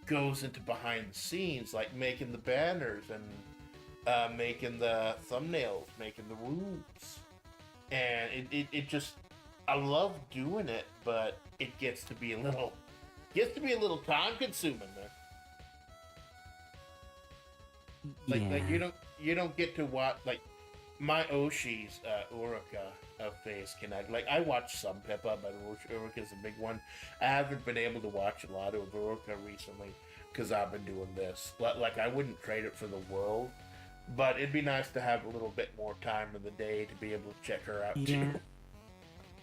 goes into behind the scenes, like making the banners and making the thumbnails, making the rooms, and it just I love doing it, but it gets to be a little time consuming, man. Like yeah. you don't get to watch like my oshis Uruka of Face Connect. Like I watch some Pippa, but Uruka's a big one. I haven't been able to watch a lot of Uruka recently because I've been doing this. Like I wouldn't trade it for the world, but it'd be nice to have a little bit more time in the day to be able to check her out too. Yeah.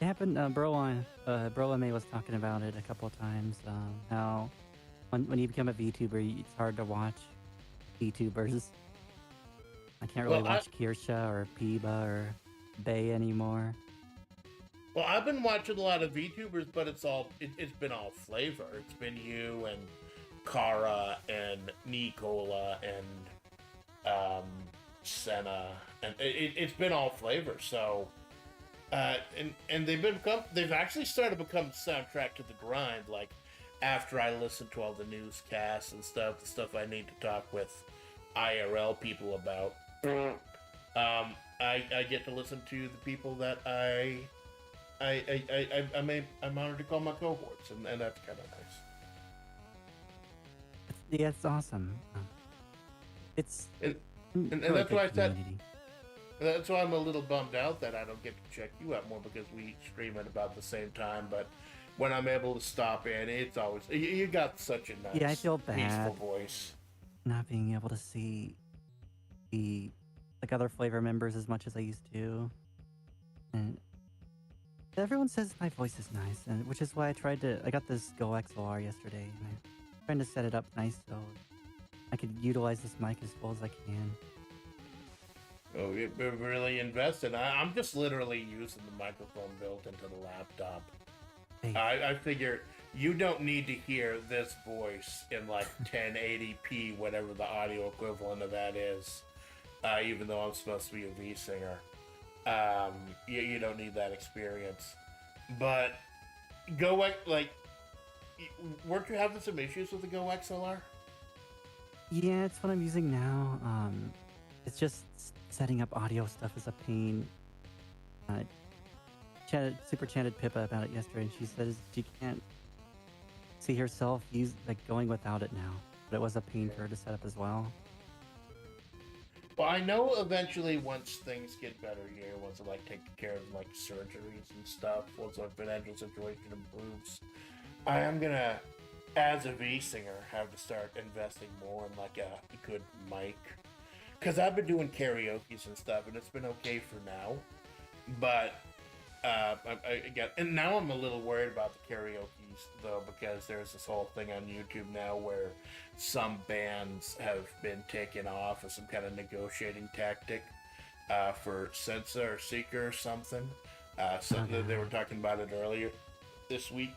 It happened. Brola May was talking about it a couple of times. How when you become a VTuber, it's hard to watch VTubers. I can't really Well, I watch Kirsha or Piba or Bay anymore. well I've been watching a lot of VTubers, but it's been all flavor. It's been you and Kara and Nicola and Senna, and it's been all flavor. So, and they've actually started to become the soundtrack to the grind. Like after I listen to all the newscasts and stuff, the stuff I need to talk with IRL people about, I get to listen to the people that I'm honored to call my cohorts, and that's kind of nice. Yeah, it's awesome. It's And, mm, and really that's good why I said community. that's why I'm a little bummed out that I don't get to check you out more because we stream at about the same time. But when I'm able to stop in, it's always you got such a Yeah, I nice, feel peaceful bad voice. not being able to see the like other flavor members as much as I used to, and everyone says my voice is nice, and which is why I got this Go XLR yesterday, and I'm trying to set it up nice so I could utilize this mic as full as I can. Oh, you're really invested. I'm just literally using the microphone built into the laptop. Hey, I figure you don't need to hear this voice in like 1080p, whatever the audio equivalent of that is. Even though I'm supposed to be a V singer, you don't need that experience. But like, weren't you having some issues with the Go XLR? yeah, it's what I'm using now. It's just setting up audio stuff is a pain. I super chatted Pippa about it yesterday, and she says she can't see herself going without it now. But it was a pain for her to set up as well. Well, I know eventually once things get better here, once I like take care of like surgeries and stuff, once our financial situation improves, I am gonna, as a V singer, have to start investing more in like a good mic. Cause I've been doing karaoke's and stuff, and it's been okay for now. But again, and now I'm a little worried about the karaoke though, because there's this whole thing on YouTube now where some bands have been taken off as some kind of negotiating tactic for censor or seeker or something. They were talking about it earlier this week.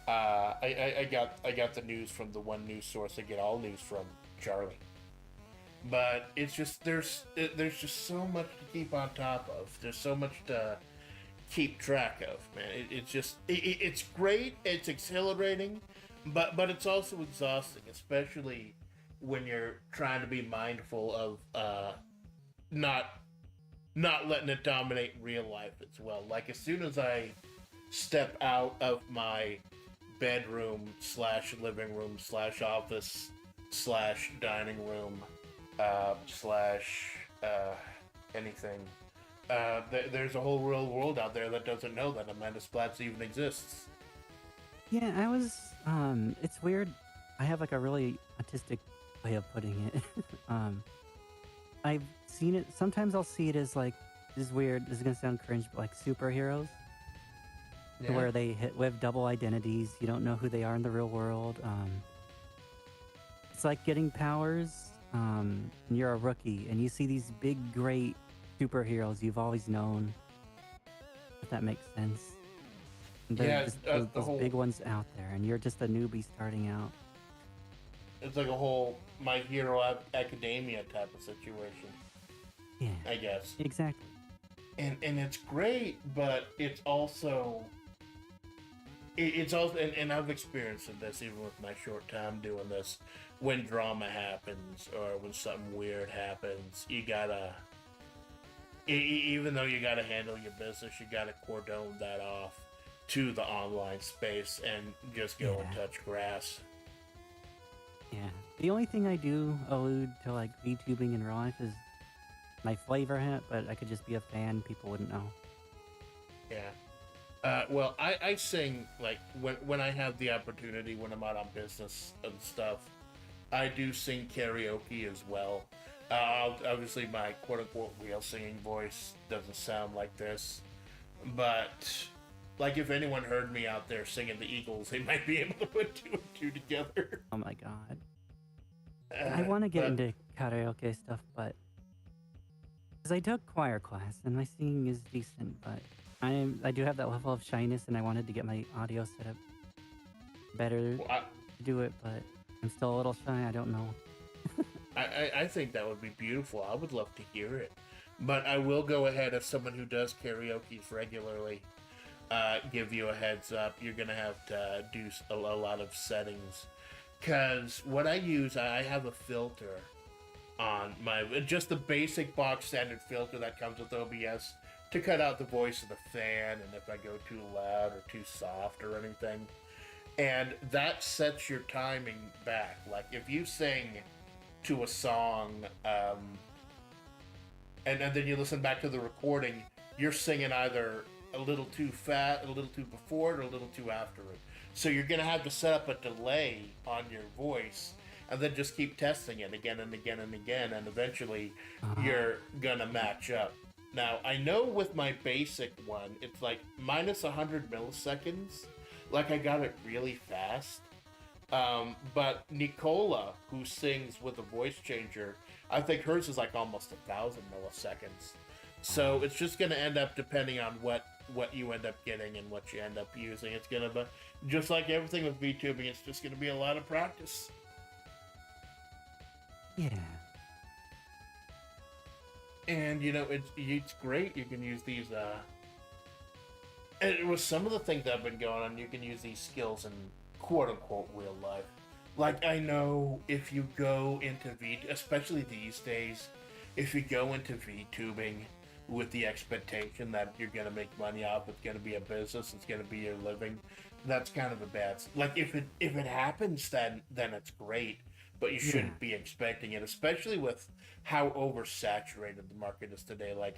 I got the news from the one news source I get all news from, Charlie. But it's just there's just so much to keep on top of. There's so much to keep track of, man. It's great. It's exhilarating, but it's also exhausting, especially when you're trying to be mindful of not letting it dominate real life as well. Like as soon as I step out of my bedroom / living room / office / dining room / anything. There's a whole real world out there that doesn't know that Amanda Splatts even exists. Yeah, I was. It's weird. I have like a really autistic way of putting it. I've seen it. Sometimes I'll see it as like, this is weird. This is gonna sound cringe, but like superheroes, where they have double identities. You don't know who they are in the real world. It's like getting powers. And you're a rookie, and you see these big, great superheroes you've always known. If that makes sense. There's those big ones out there, and you're just a newbie starting out. It's like a whole My Hero Academia type of situation. Yeah, I guess. Exactly. And it's great, but it's also and I've experienced this even with my short time doing this. When drama happens or when something weird happens, you gotta, even though you gotta handle your business, you gotta cordon that off to the online space and just go and touch grass. Yeah. The only thing I do allude to like VTubing in real life is my flavor hat, but I could just be a fan. People wouldn't know. Yeah. Well, I sing like when I have the opportunity, when I'm out on business and stuff. I do sing karaoke as well. Obviously, my quote-unquote real singing voice doesn't sound like this, but like if anyone heard me out there singing the Eagles, they might be able to put two and two together. Oh my god! I want to get into karaoke stuff, but because I took choir class and my singing is decent, but I do have that level of shyness, and I wanted to get my audio set up better to do it, but I'm still a little shy. I don't know. I think that would be beautiful. I would love to hear it. But I will go ahead, as someone who does karaoke regularly, give you a heads up. You're going to have to do a lot of settings. Because what I use, I have a filter on my... Just the basic box standard filter that comes with OBS to cut out the voice of the fan and if I go too loud or too soft or anything. And that sets your timing back. Like, if you sing to a song, and then you listen back to the recording, you're singing either a little too fast, a little too before it, or a little too after it. So you're going to have to set up a delay on your voice, and then just keep testing it again and again and again, and eventually you're going to match up. Now, I know with my basic one, it's like minus 100 milliseconds. Like, I got it really fast. But Nicola, who sings with a voice changer, I think hers is like almost 1,000 milliseconds. So it's just going to end up depending on what you end up getting and what you end up using. It's going to be, just like everything with VTubing, it's just going to be a lot of practice. Yeah. And, you know, it's great. You can use these, and with some of the things that have been going on, you can use these skills in quote-unquote real life. Like, I know if you go into especially these days, if you go into VTubing with the expectation that you're going to make money off, it's going to be a business, it's going to be your living, that's kind of a bad... Like, if it happens, then it's great, but you shouldn't be expecting it, especially with how oversaturated the market is today. Like,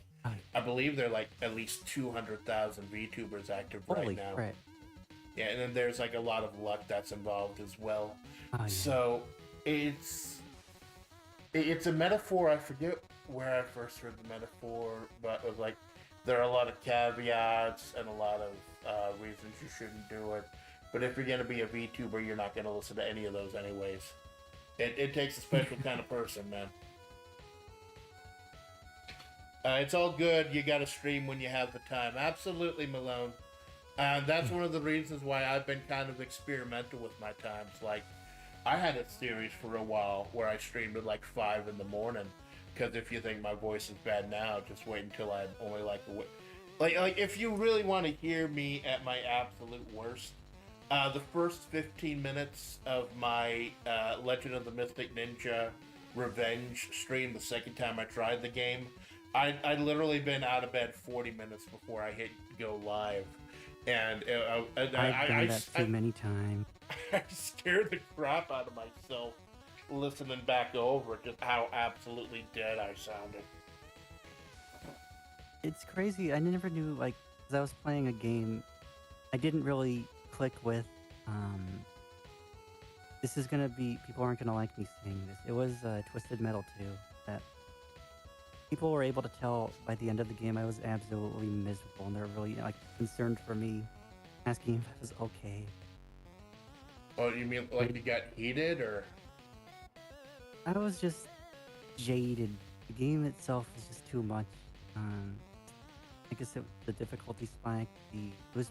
I believe there are like at least 200,000 VTubers active right now. Crap. Yeah, and then there's like a lot of luck that's involved as well. So it's a metaphor. I forget where I first heard the metaphor, but it was like there are a lot of caveats and a lot of reasons you shouldn't do it. But if you're gonna be a VTuber, you're not gonna listen to any of those anyways. It takes a special kind of person, man. It's all good. You gotta stream when you have the time. Absolutely, Malone. That's one of the reasons why I've been kind of experimental with my times. Like, I had a series for a while where I streamed at like 5 in the morning. Because if you think my voice is bad now, just wait until I'm only like if you really want to hear me at my absolute worst, the first 15 minutes of my Legend of the Mystic Ninja Revenge stream, the second time I tried the game, I'd literally been out of bed 40 minutes before I hit go live. And I've done that too many times. I scared the crap out of myself listening back over just how absolutely dead I sounded. It's crazy. I never knew, like, as I was playing a game, I didn't really click with, this is gonna be, people aren't gonna like me saying this. It was Twisted Metal 2 that people were able to tell by the end of the game I was absolutely miserable, and they're really, like, concerned for me, asking if I was okay. Oh, you mean like you got heated, or? I was just jaded. The game itself was just too much. I guess the difficulty spike. It was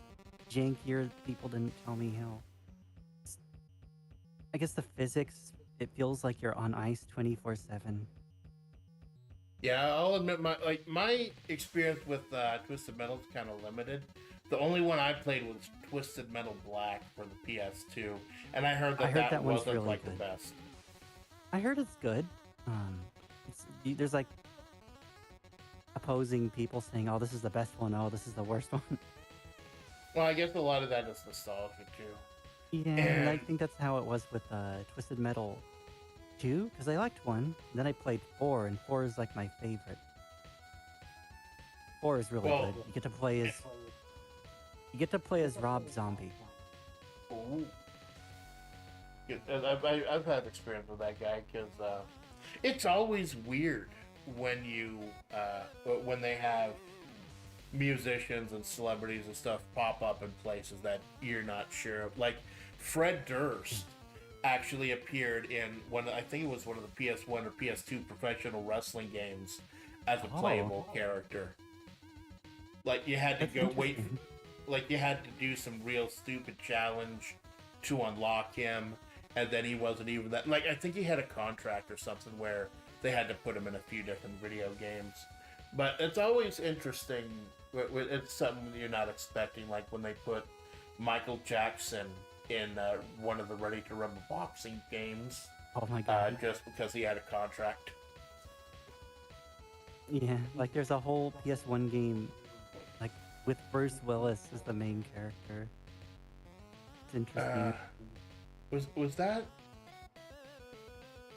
jankier. People didn't tell me how. I guess the physics. It feels like you're on ice 24/7. Yeah, I'll admit my experience with Twisted Metal is kind of limited. The only one I played was Twisted Metal Black for the PS2, and I heard that wasn't really like good. the best. I heard it's good. There's like opposing people saying, "Oh, this is the best one. Oh, this is the worst one." Well, I guess a lot of that is nostalgia too. Yeah, and I think that's how it was with Twisted Metal 2, because I liked 1, and then I played 4, and 4 is like my favorite. 4 is really good. You get to play as Rob Zombie. Ooh. I've had experience with that guy because it's always weird when when they have musicians and celebrities and stuff pop up in places that you're not sure of. Like Fred Durst actually appeared in I think it was one of the PS1 or PS2 professional wrestling games as a playable character. Like you had to you had to do some real stupid challenge to unlock him. And then he wasn't even that. Like, I think he had a contract or something where they had to put him in a few different video games. But it's always interesting. It's something you're not expecting. Like when they put Michael Jackson in one of the Ready to Rumble boxing games. Oh my god. Just because he had a contract. Yeah, like there's a whole PS1 game, like with Bruce Willis as the main character. It's interesting. Was that?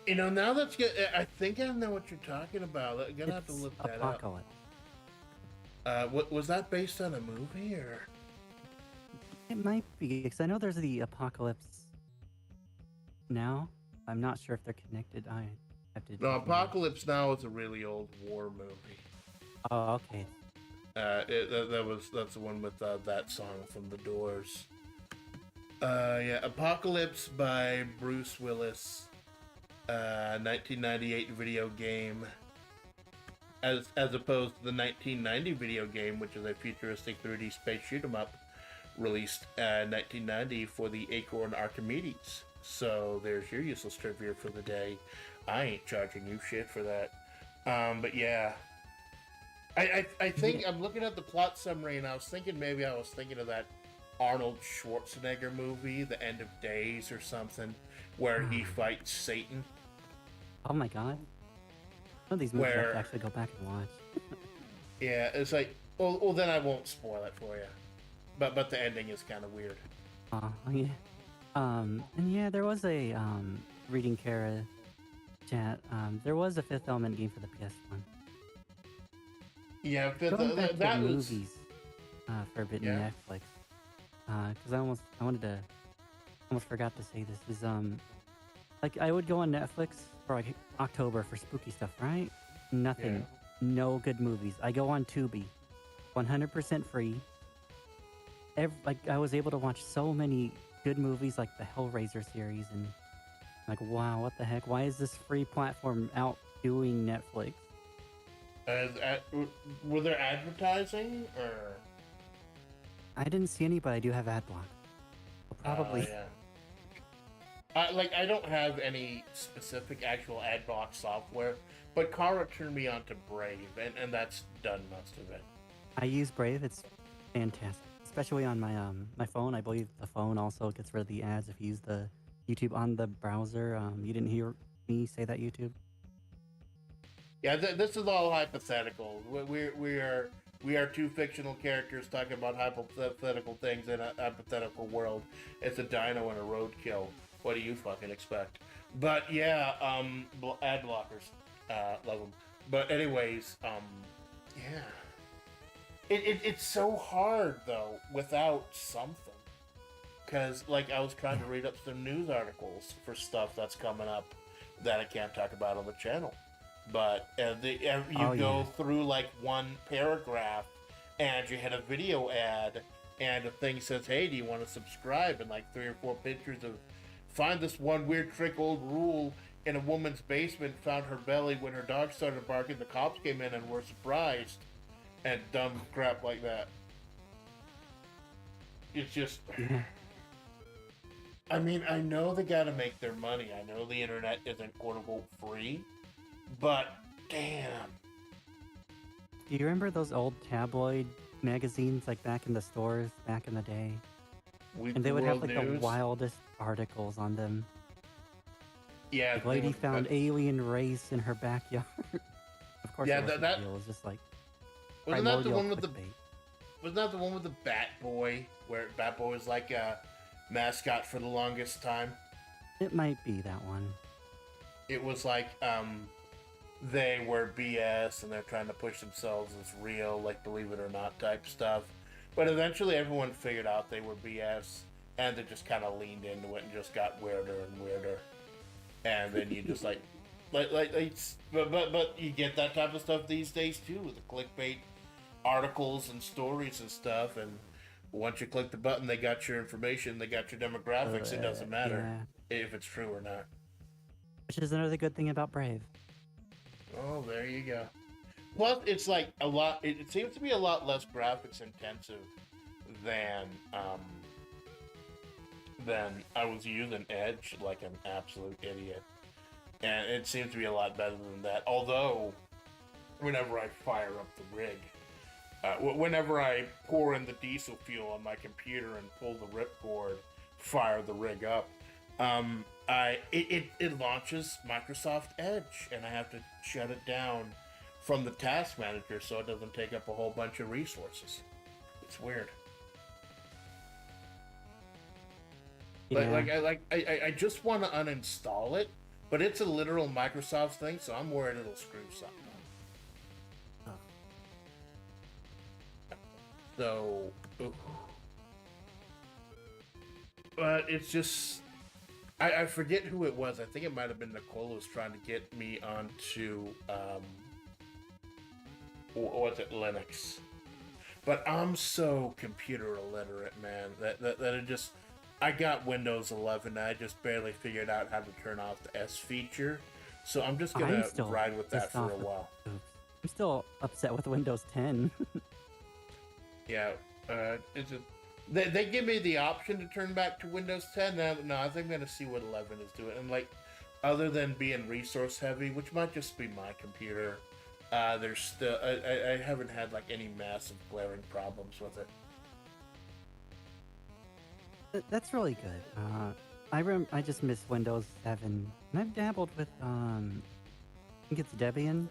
You know, now that's good. I think I know what you're talking about. I'm gonna have to look that Apocalypse. up. Was that based on a movie or? It might be, because I know there's the Apocalypse Now. I'm not sure if they're connected. I have to. No, Apocalypse Now is a really old war movie. Oh, okay. That's the one with that song from The Doors. Yeah, Apocalypse by Bruce Willis, 1998 video game, as opposed to the 1990 video game, which is a futuristic 3D space shoot 'em up, released 1990 for the Acorn Archimedes. So there's your useless trivia for the day. I ain't charging you shit for that. But yeah, I think I'm looking at the plot summary, and I was thinking of that Arnold Schwarzenegger movie, The End of Days or something, where he fights Satan. Oh my god. Some of these movies I have to actually go back and watch. Yeah, it's like, well, then I won't spoil it for you. But the ending is kind of weird. Oh, yeah. And yeah, there was a, reading Kara chat, there was a Fifth Element game for the PS1. Yeah, Going back that to was... movies, for a bit in Netflix. Because I almost forgot to say this is like I would go on Netflix for like October for spooky stuff, right? Nothing, no good movies. I go on Tubi, 100% free. Like I was able to watch so many good movies like the Hellraiser series, and like, wow, what the heck? Why is this free platform outdoing Netflix? Were there advertising or? I didn't see any, but I do have ad block. Probably. Yeah. I don't have any specific actual ad block software, but Kara turned me on to Brave, and that's done most of it. I use Brave. It's fantastic, especially on my my phone. I believe the phone also gets rid of the ads if you use the YouTube on the browser. You didn't hear me say that, YouTube? Yeah, this is all hypothetical. We are two fictional characters talking about hypothetical things in a hypothetical world. It's a dino and a roadkill. What do you fucking expect? But yeah, ad blockers, love them. But anyways, yeah, it's so hard though without something. Because like I was trying to read up some news articles for stuff that's coming up that I can't talk about on the channel. But you go through like one paragraph and you hit a video ad and the thing says, hey, do you want to subscribe? And like 3 or 4 pictures of find this one weird trick old rule in a woman's basement, found her belly when her dog started barking, the cops came in and were surprised, and dumb crap like that. It's just... I mean, I know they gotta make their money. I know the internet isn't quote-unquote free, but damn. Do you remember those old tabloid magazines, like back in the stores, back in the day? And they would have like the wildest articles on them. Yeah. The lady found alien race in her backyard. Of course, yeah, that was just like... Wasn't that the one with wasn't that the one with the Bat Boy, where Bat Boy was like a mascot for the longest time? It might be that one. It was like, they were BS and they're trying to push themselves as real, like believe it or not type stuff. But eventually everyone figured out they were BS and they just kind of leaned into it and just got weirder and weirder. And then you just but you get that type of stuff these days too, with the clickbait articles and stories and stuff. And once you click the button, they got your information, they got your demographics. It doesn't matter if it's true or not. Which is another good thing about Brave. Oh, there you go. Plus, it's like a lot. It seems to be a lot less graphics intensive than I was using Edge like an absolute idiot, and it seems to be a lot better than that. Although, whenever I fire up the rig, whenever I pour in the diesel fuel on my computer and pull the ripcord, fire the rig up, it launches Microsoft Edge, and I have to shut it down from the task manager so it doesn't take up a whole bunch of resources. It's weird. Yeah. I just want to uninstall it, but it's a literal Microsoft thing, so I'm worried it'll screw something up. So, but it's just, I forget who it was. I think it might have been Nicole who was trying to get me onto, what's it, Linux. But I'm so computer illiterate, man, that it just, I got Windows 11 and I just barely figured out how to turn off the S feature. So I'm just gonna ride with that for a while. I'm still upset with Windows 10. Yeah, it's just, they give me the option to turn back to Windows 10. No, I think I'm gonna see what 11 is doing. And like, other than being resource heavy, which might just be my computer, there's still I haven't had like any massive glaring problems with it. That's really good. I just miss Windows 7, and I've dabbled with I think it's Debian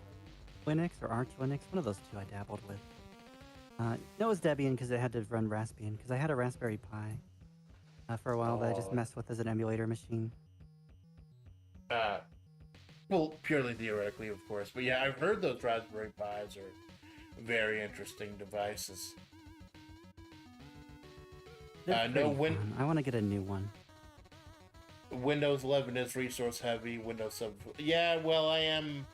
Linux or Arch Linux. One of those two I dabbled with. It was Debian because it had to run Raspbian, because I had a Raspberry Pi for a while that I just messed with as an emulator machine. Well, purely theoretically, of course. But yeah, I've heard those Raspberry Pis are very interesting devices. I want to get a new one. Windows 11 is resource heavy. Windows 7... Yeah, well, I am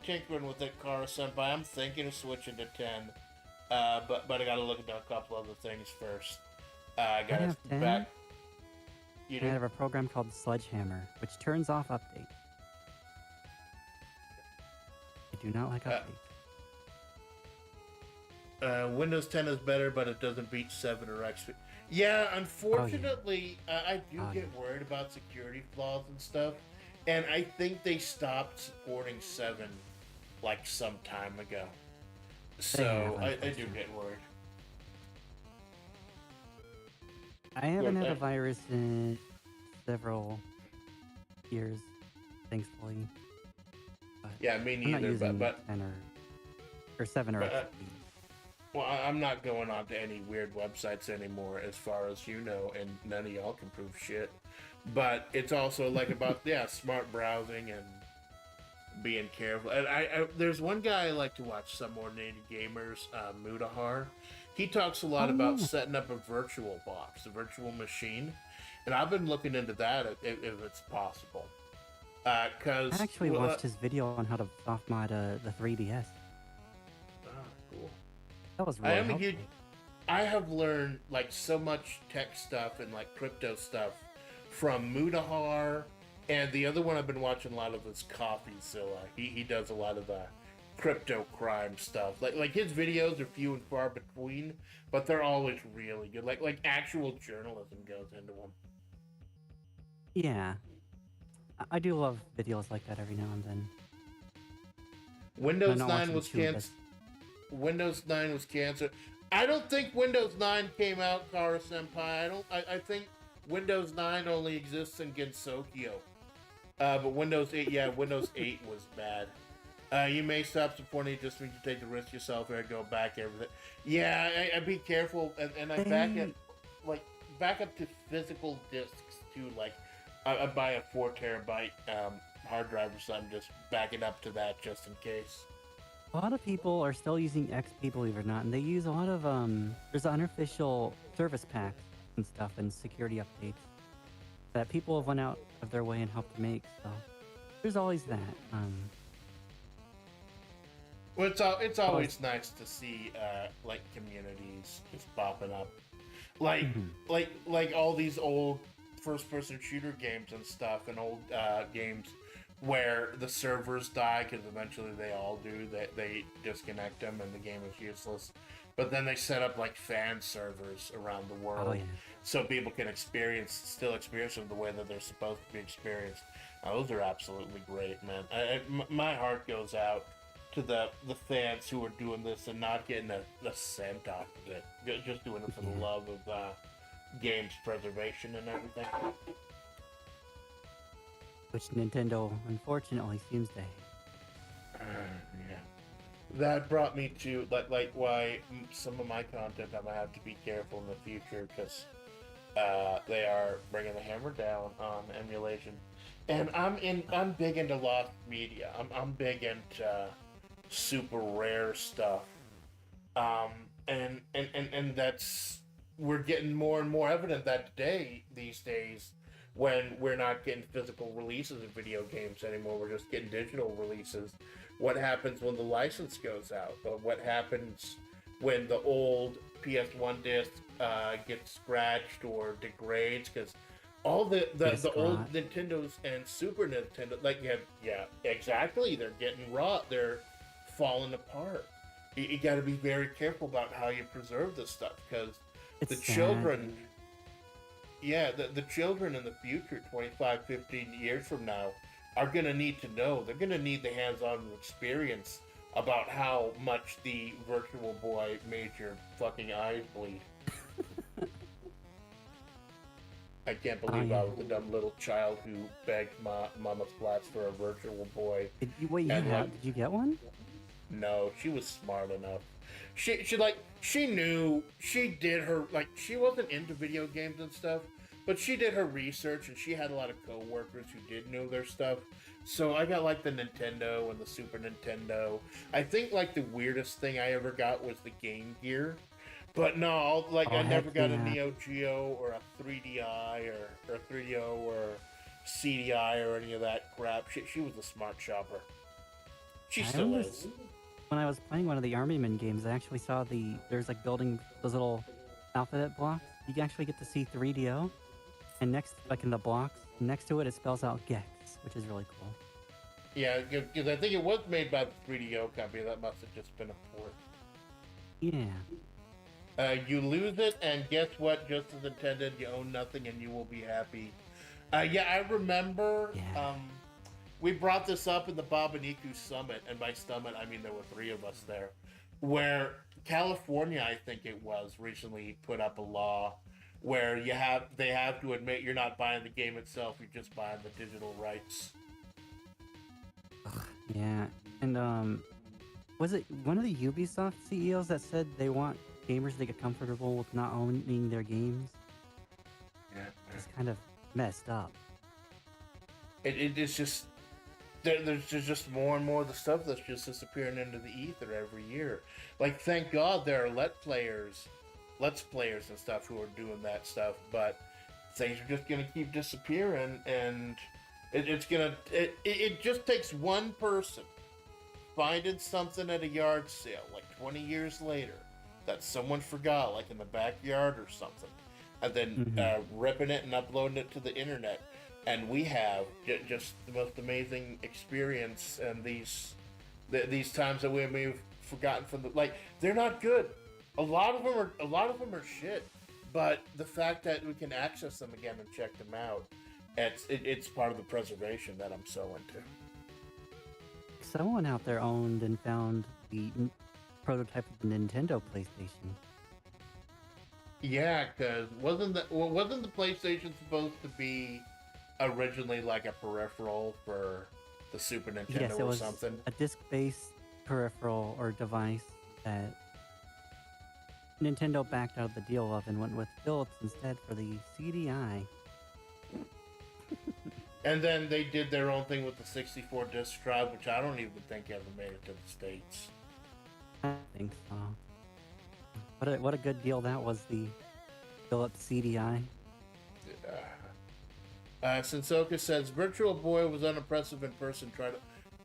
tinkering with it, Kara Senpai. I'm thinking of switching to 10. But I gotta look into a couple other things first. I gotta back... You I do? have a program called Sledgehammer, which turns off updates. I do not like updates. Windows 10 is better, but it doesn't beat 7 or XP. Yeah, unfortunately, I do get worried about security flaws and stuff, and I think they stopped supporting 7 like some time ago. So I do get worried. I haven't had a virus in several years, thankfully. But Yeah, me I'm not neither. using But 10 or 7 or XP. well, I'm not going on to any weird websites anymore, as far as you know, and none of y'all can prove shit. But it's also like about smart browsing and being careful. And I there's one guy I like to watch, Some Ordinary Gamers, Mudahar. He talks a lot about setting up a virtual box, a virtual machine, and I've been looking into that if it's possible. Cause I actually watched his video on how to soft mod the 3DS. Cool. That was really helpful. I have learned like so much tech stuff and like crypto stuff from Mudahar, and the other one I've been watching a lot of is CoffeeZilla. He does a lot of crypto crime stuff. Like his videos are few and far between, but they're always really good. Like actual journalism goes into them. Yeah, I do love videos like that every now and then. Windows 9 was canceled. Windows 9 was canceled. I don't think Windows 9 came out, Kara Senpai. I think Windows 9 only exists in Gensokyo. But Windows 8, Windows 8 was bad. You may stop supporting it just when you take the risk yourself and go back everything. Yeah, I be careful, and I back up to physical disks too. Like I buy a 4 terabyte hard drive or something, just back it up to that just in case. A lot of people are still using XP, believe it or not, and they use a lot of there's unofficial service packs and stuff and security updates that people have went out of their way and helped to make. So there's always that. Well, it's always nice to see like communities just popping up, like all these old first-person shooter games and stuff, and old games where the servers die because eventually they all do. They disconnect them and the game is useless. But then they set up like fan servers around the world, so people can still experience them the way that they're supposed to be experienced. Those are absolutely great, man. My heart goes out to the fans who are doing this and not getting a cent off of it. Just doing it for the love of games preservation and everything. Which Nintendo, unfortunately, seems to hate. Yeah. That brought me to like why some of my content I'm gonna have to be careful in the future, because they are bringing the hammer down on emulation, and I'm big into lost media. I'm big into super rare stuff, and that's we're getting more and more evident that these days, when we're not getting physical releases of video games anymore, we're just getting digital releases. What happens when the license goes out? What happens when the old PS1 disc gets scratched or degrades? Because all the old Nintendos and Super Nintendo, exactly, they're getting rot. They're falling apart. You got to be very careful about how you preserve this stuff, because the children... Yeah, the children in the future, 25, 15 years from now, are going to need to know. They're going to need the hands-on experience about how much the Virtual Boy made your fucking eyes bleed. I can't believe I was the dumb little child who begged Mama Splatts for a Virtual Boy. Did you get one? No, she was smart enough. She knew, she did her, she wasn't into video games and stuff, but she did her research, and she had a lot of co-workers who did know their stuff. So I got the Nintendo and the Super Nintendo. I think the weirdest thing I ever got was the Game Gear. But no, I never got a Neo Geo or a 3DI or 3DO or CDI or any of that crap. She was a smart shopper. She still is. When I was playing one of the Army Men games, I actually saw there's building those little alphabet blocks. You can actually get to see 3DO. And next, like in the blocks, next to it, it spells out Gex, which is really cool. Yeah, because I think it was made by the 3DO company. That must have just been a port. Yeah. You lose it, and guess what? Just as intended, you own nothing, and you will be happy. Yeah, I remember. Yeah. We brought this up in the Babaniku Summit, and by summit I mean there were 3 of us there, where California, I think it was, recently put up a law where they have to admit you're not buying the game itself, you're just buying the digital rights. Yeah, and was it one of the Ubisoft CEOs that said they want gamers to get comfortable with not owning their games? Yeah, it's kind of messed up. It's just there's just more and more of the stuff that's just disappearing into the ether every year. Like, thank God there are let's players and stuff who are doing that stuff, but things are just gonna keep disappearing, and it just takes one person finding something at a yard sale like 20 years later that someone forgot, like in the backyard or something, and then ripping it and uploading it to the internet, and we have just the most amazing experience. And these times that we may have forgotten from they're not good. A lot of them are shit, but the fact that we can access them again and check them out, it's part of the preservation that I'm so into. Someone out there owned and found the prototype of the Nintendo PlayStation. Yeah, because wasn't the PlayStation supposed to be originally like a peripheral for the Super Nintendo? Yes, it was something? A disc-based peripheral or device that Nintendo backed out of the deal of and went with Philips instead for the CDI. And then they did their own thing with the 64 disc drive, which I don't even think ever made it to the States. I think so. What a good deal that was, the Philips CDI. Sensoka says, Virtual Boy was unimpressive in person.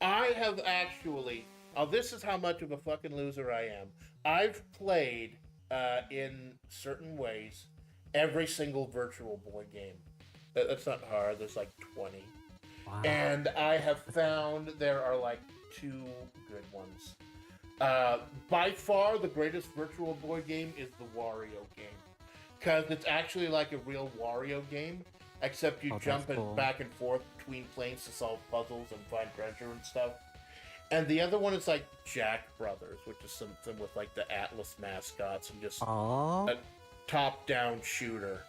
I have actually... Oh, this is how much of a fucking loser I am. I've played, in certain ways, every single Virtual Boy game. That's not hard. There's like 20. Wow. And I have found there are like 2 good ones. By far, the greatest Virtual Boy game is the Wario game. Because it's actually like a real Wario game, except you jump back and forth between planes to solve puzzles and find treasure and stuff. And the other one is like Jack Brothers, which is something with like the Atlas mascots and just a top-down shooter.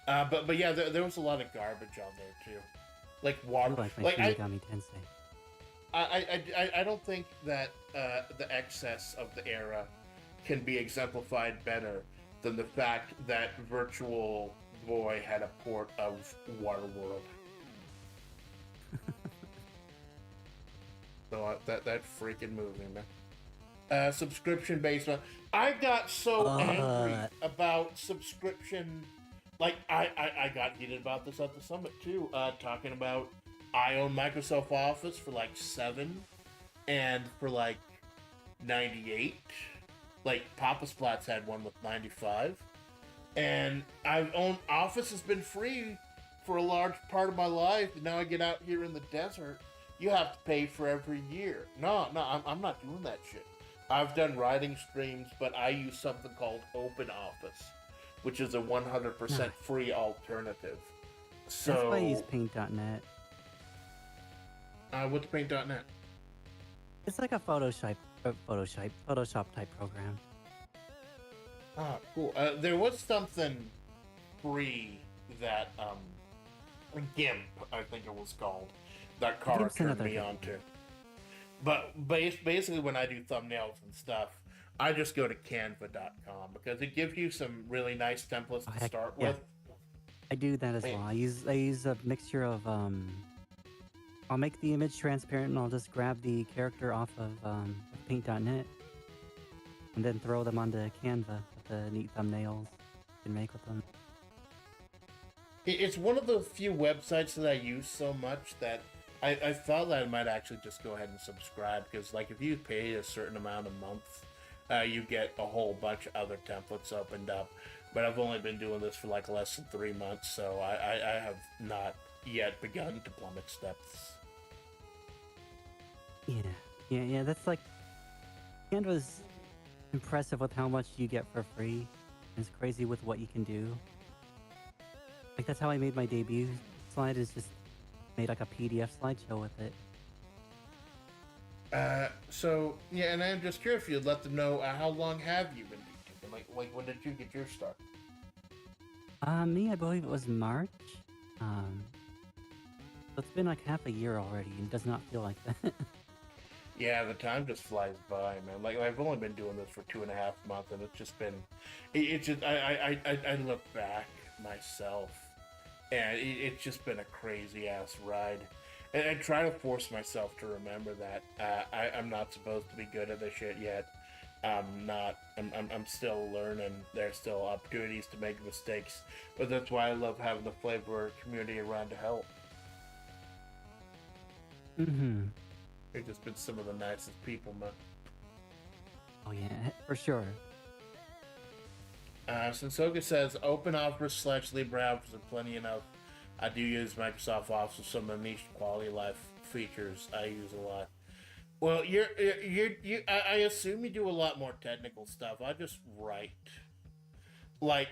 But yeah, there was a lot of garbage on there too, like water. I don't think that the excess of the era can be exemplified better than the fact that Virtual Boy had a port of Waterworld. So that freaking movie, man. Subscription-based one. I got so angry about subscription. Like, I got heated about this at the summit, too. Talking about, I own Microsoft Office for, like, 7, and for, like, 98. Like, Papa Splatts had one with 95. And I've owned... Office has been free for a large part of my life, and now I get out here in the desert. You have to pay for every year. No, I'm not doing that shit. I've done writing streams, but I use something called Open Office, which is a 100% free alternative. So that's why I use Paint.net. What's Paint.net? It's like a Photoshop type program. Ah, cool. There was something free that GIMP, I think it was called, that Cara turned me on to. But basically, when I do thumbnails and stuff, I just go to canva.com because it gives you some really nice templates to start with. I do that as well. I use a mixture of I'll make the image transparent and I'll just grab the character off of Paint.net and then throw them onto Canva with the neat thumbnails you can make with them. It's one of the few websites that I use so much that I thought that I might actually just go ahead and subscribe, because like if you pay a certain amount a month, you get a whole bunch of other templates opened up. but I've only been doing this for like less than 3 months, so I have not yet begun to plummet steps. Yeah. That's like kind of was impressive with how much you get for free. It's crazy with what you can do. Like that's how I made my debut slide. Is just made like a PDF slideshow with it. So yeah, and I'm just curious if you'd let them know how long have you been YouTubing? Like when did you get your start? Me, I believe it was March. So it's been like half a year already, and it does not feel like that. Yeah, the time just flies by, man. Like I've only been doing this for 2.5 months, and it's just been, it's just I look back myself, and it's just been a crazy ass ride, and I try to force myself to remember that I'm not supposed to be good at this shit yet. I'm not. I'm still learning. There's still opportunities to make mistakes, but that's why I love having the FlaVR community around to help. Mm-hmm. They've just been some of the nicest people, man. Oh yeah, for sure. Sensoga says, open office / LibreOffice are plenty enough. I do use Microsoft Office with some of the niche quality life features I use a lot. Well, I assume you do a lot more technical stuff. I just write. Like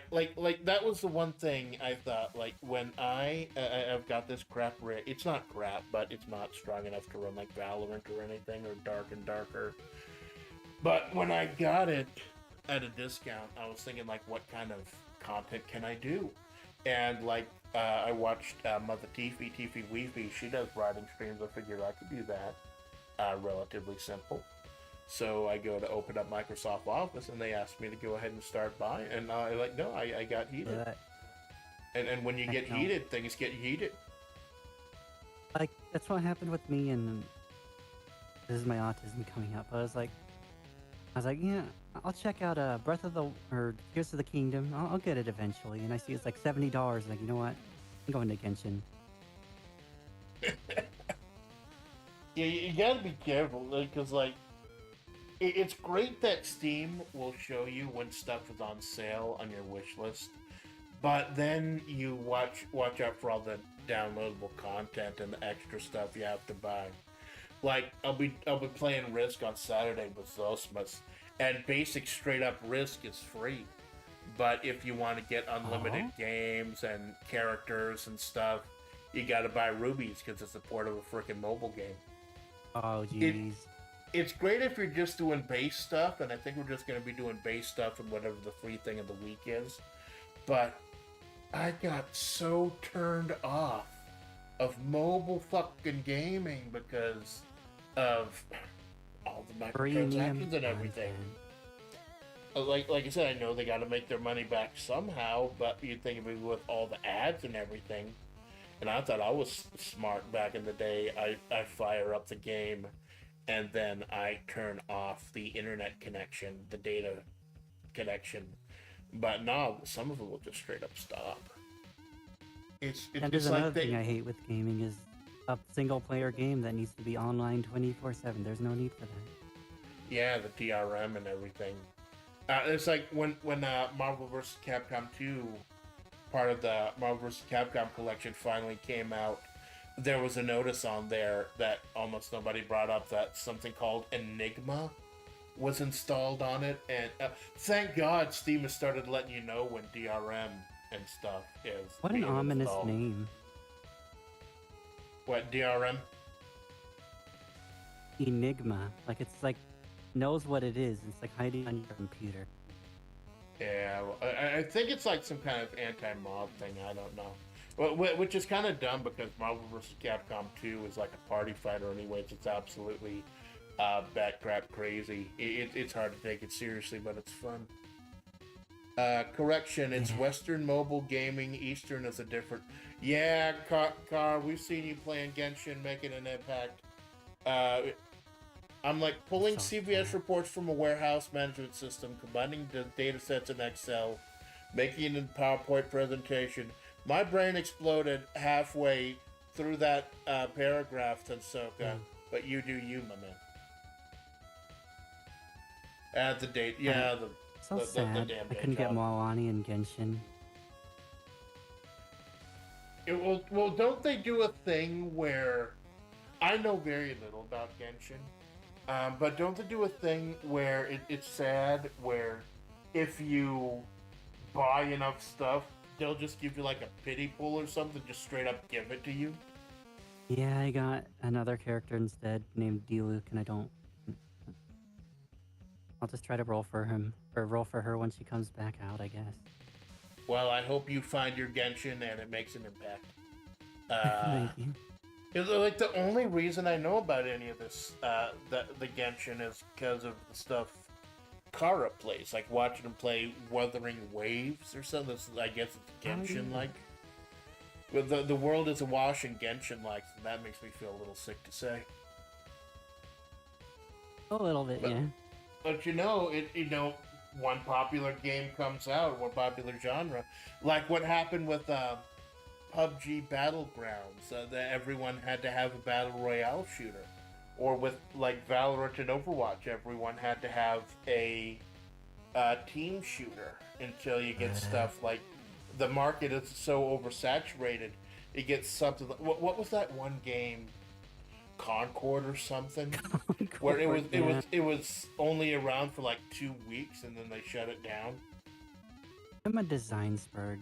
that was the one thing I thought, like, when I've got this crap rig. It's not crap, but it's not strong enough to run like Valorant or anything, or Dark and Darker. But when I got it at a discount, I was thinking, like, what kind of content can I do? And like, I watched Mother Tiffy Weefy. She does writing streams. I figured I could do that. Relatively simple. So I go to open up Microsoft Office, and they asked me to go ahead and start by, and I like, no, I got heated. And when you get heated, things get heated. Like that's what happened with me, and this is my autism coming up. I was like, yeah, I'll check out Breath of the or Tears of the Kingdom. I'll get it eventually. And I see it's like $70. Like, you know what? I'm going to Genshin. Yeah, you gotta be careful, because like, it's great that Steam will show you when stuff is on sale on your wish list, but then you watch out for all the downloadable content and the extra stuff you have to buy. Like, I'll be playing Risk on Saturday with Zosmas, and basic straight up Risk is free. But if you want to get unlimited games and characters and stuff, you gotta buy rubies because it's a port of a freaking mobile game. Oh jeez. It's great if you're just doing base stuff, and I think we're just going to be doing base stuff and whatever the free thing of the week is. But I got so turned off of mobile fucking gaming because of all the microtransactions and everything. Like I said, I know they got to make their money back somehow, but you'd think of it with all the ads and everything. And I thought I was smart back in the day. I fire up the game, and then I turn off the internet connection, the data connection. But no, some of them will just straight up stop. It's there's another thing I hate with gaming is a single player game that needs to be online 24/7. There's no need for that. Yeah, the DRM and everything. It's like when Marvel vs. Capcom 2, part of the Marvel vs. Capcom collection, finally came out. There was a notice on there that almost nobody brought up, that something called Enigma was installed on it, and thank God Steam has started letting you know when DRM and stuff is. What an ominous name. What, DRM? Enigma. Like, it's like, knows what it is. It's like hiding on your computer. Yeah, well, I think it's like some kind of anti-mob thing, I don't know. Well, which is kind of dumb because Marvel vs. Capcom 2 is like a party fighter anyways. It's absolutely bat crap crazy. It's hard to take it seriously, but it's fun. Correction, it's Western mobile gaming. Eastern is a different... Yeah, Car, we've seen you playing Genshin, making an impact. I'm like pulling CVS reports from a warehouse management system, combining the data sets in Excel, making it in PowerPoint presentation. My brain exploded halfway through that paragraph, Tensoka, but you do you, my man. Add the date, yeah. So The sad. damn I day couldn't get job. Moani and Genshin. Well, don't they do a thing where I know very little about Genshin, but don't they do a thing where it's sad where if you buy enough stuff, they'll just give you like a pity pool or something, just straight up give it to you? Yeah, I got another character instead named Diluc, and I don't. I'll just try to roll for him, or roll for her when she comes back out, I guess. Well, I hope you find your Genshin and it makes an impact. Uh, Thank you. it's like the only reason I know about any of this, the Genshin, is because of the stuff Kara plays, like watching him play Wuthering Waves or something. I guess it's Genshin like. But the world is awash in Genshin likes, and that makes me feel a little sick to say. A little bit, yeah. But one popular game comes out, one popular genre, like what happened with PUBG Battlegrounds, that everyone had to have a battle royale shooter, or with like Valorant and Overwatch, everyone had to have a team shooter until you get stuff like the market is so oversaturated. It gets something. What was that one game? Concord or something, where it was only around for like 2 weeks and then they shut it down. I'm a design spurg.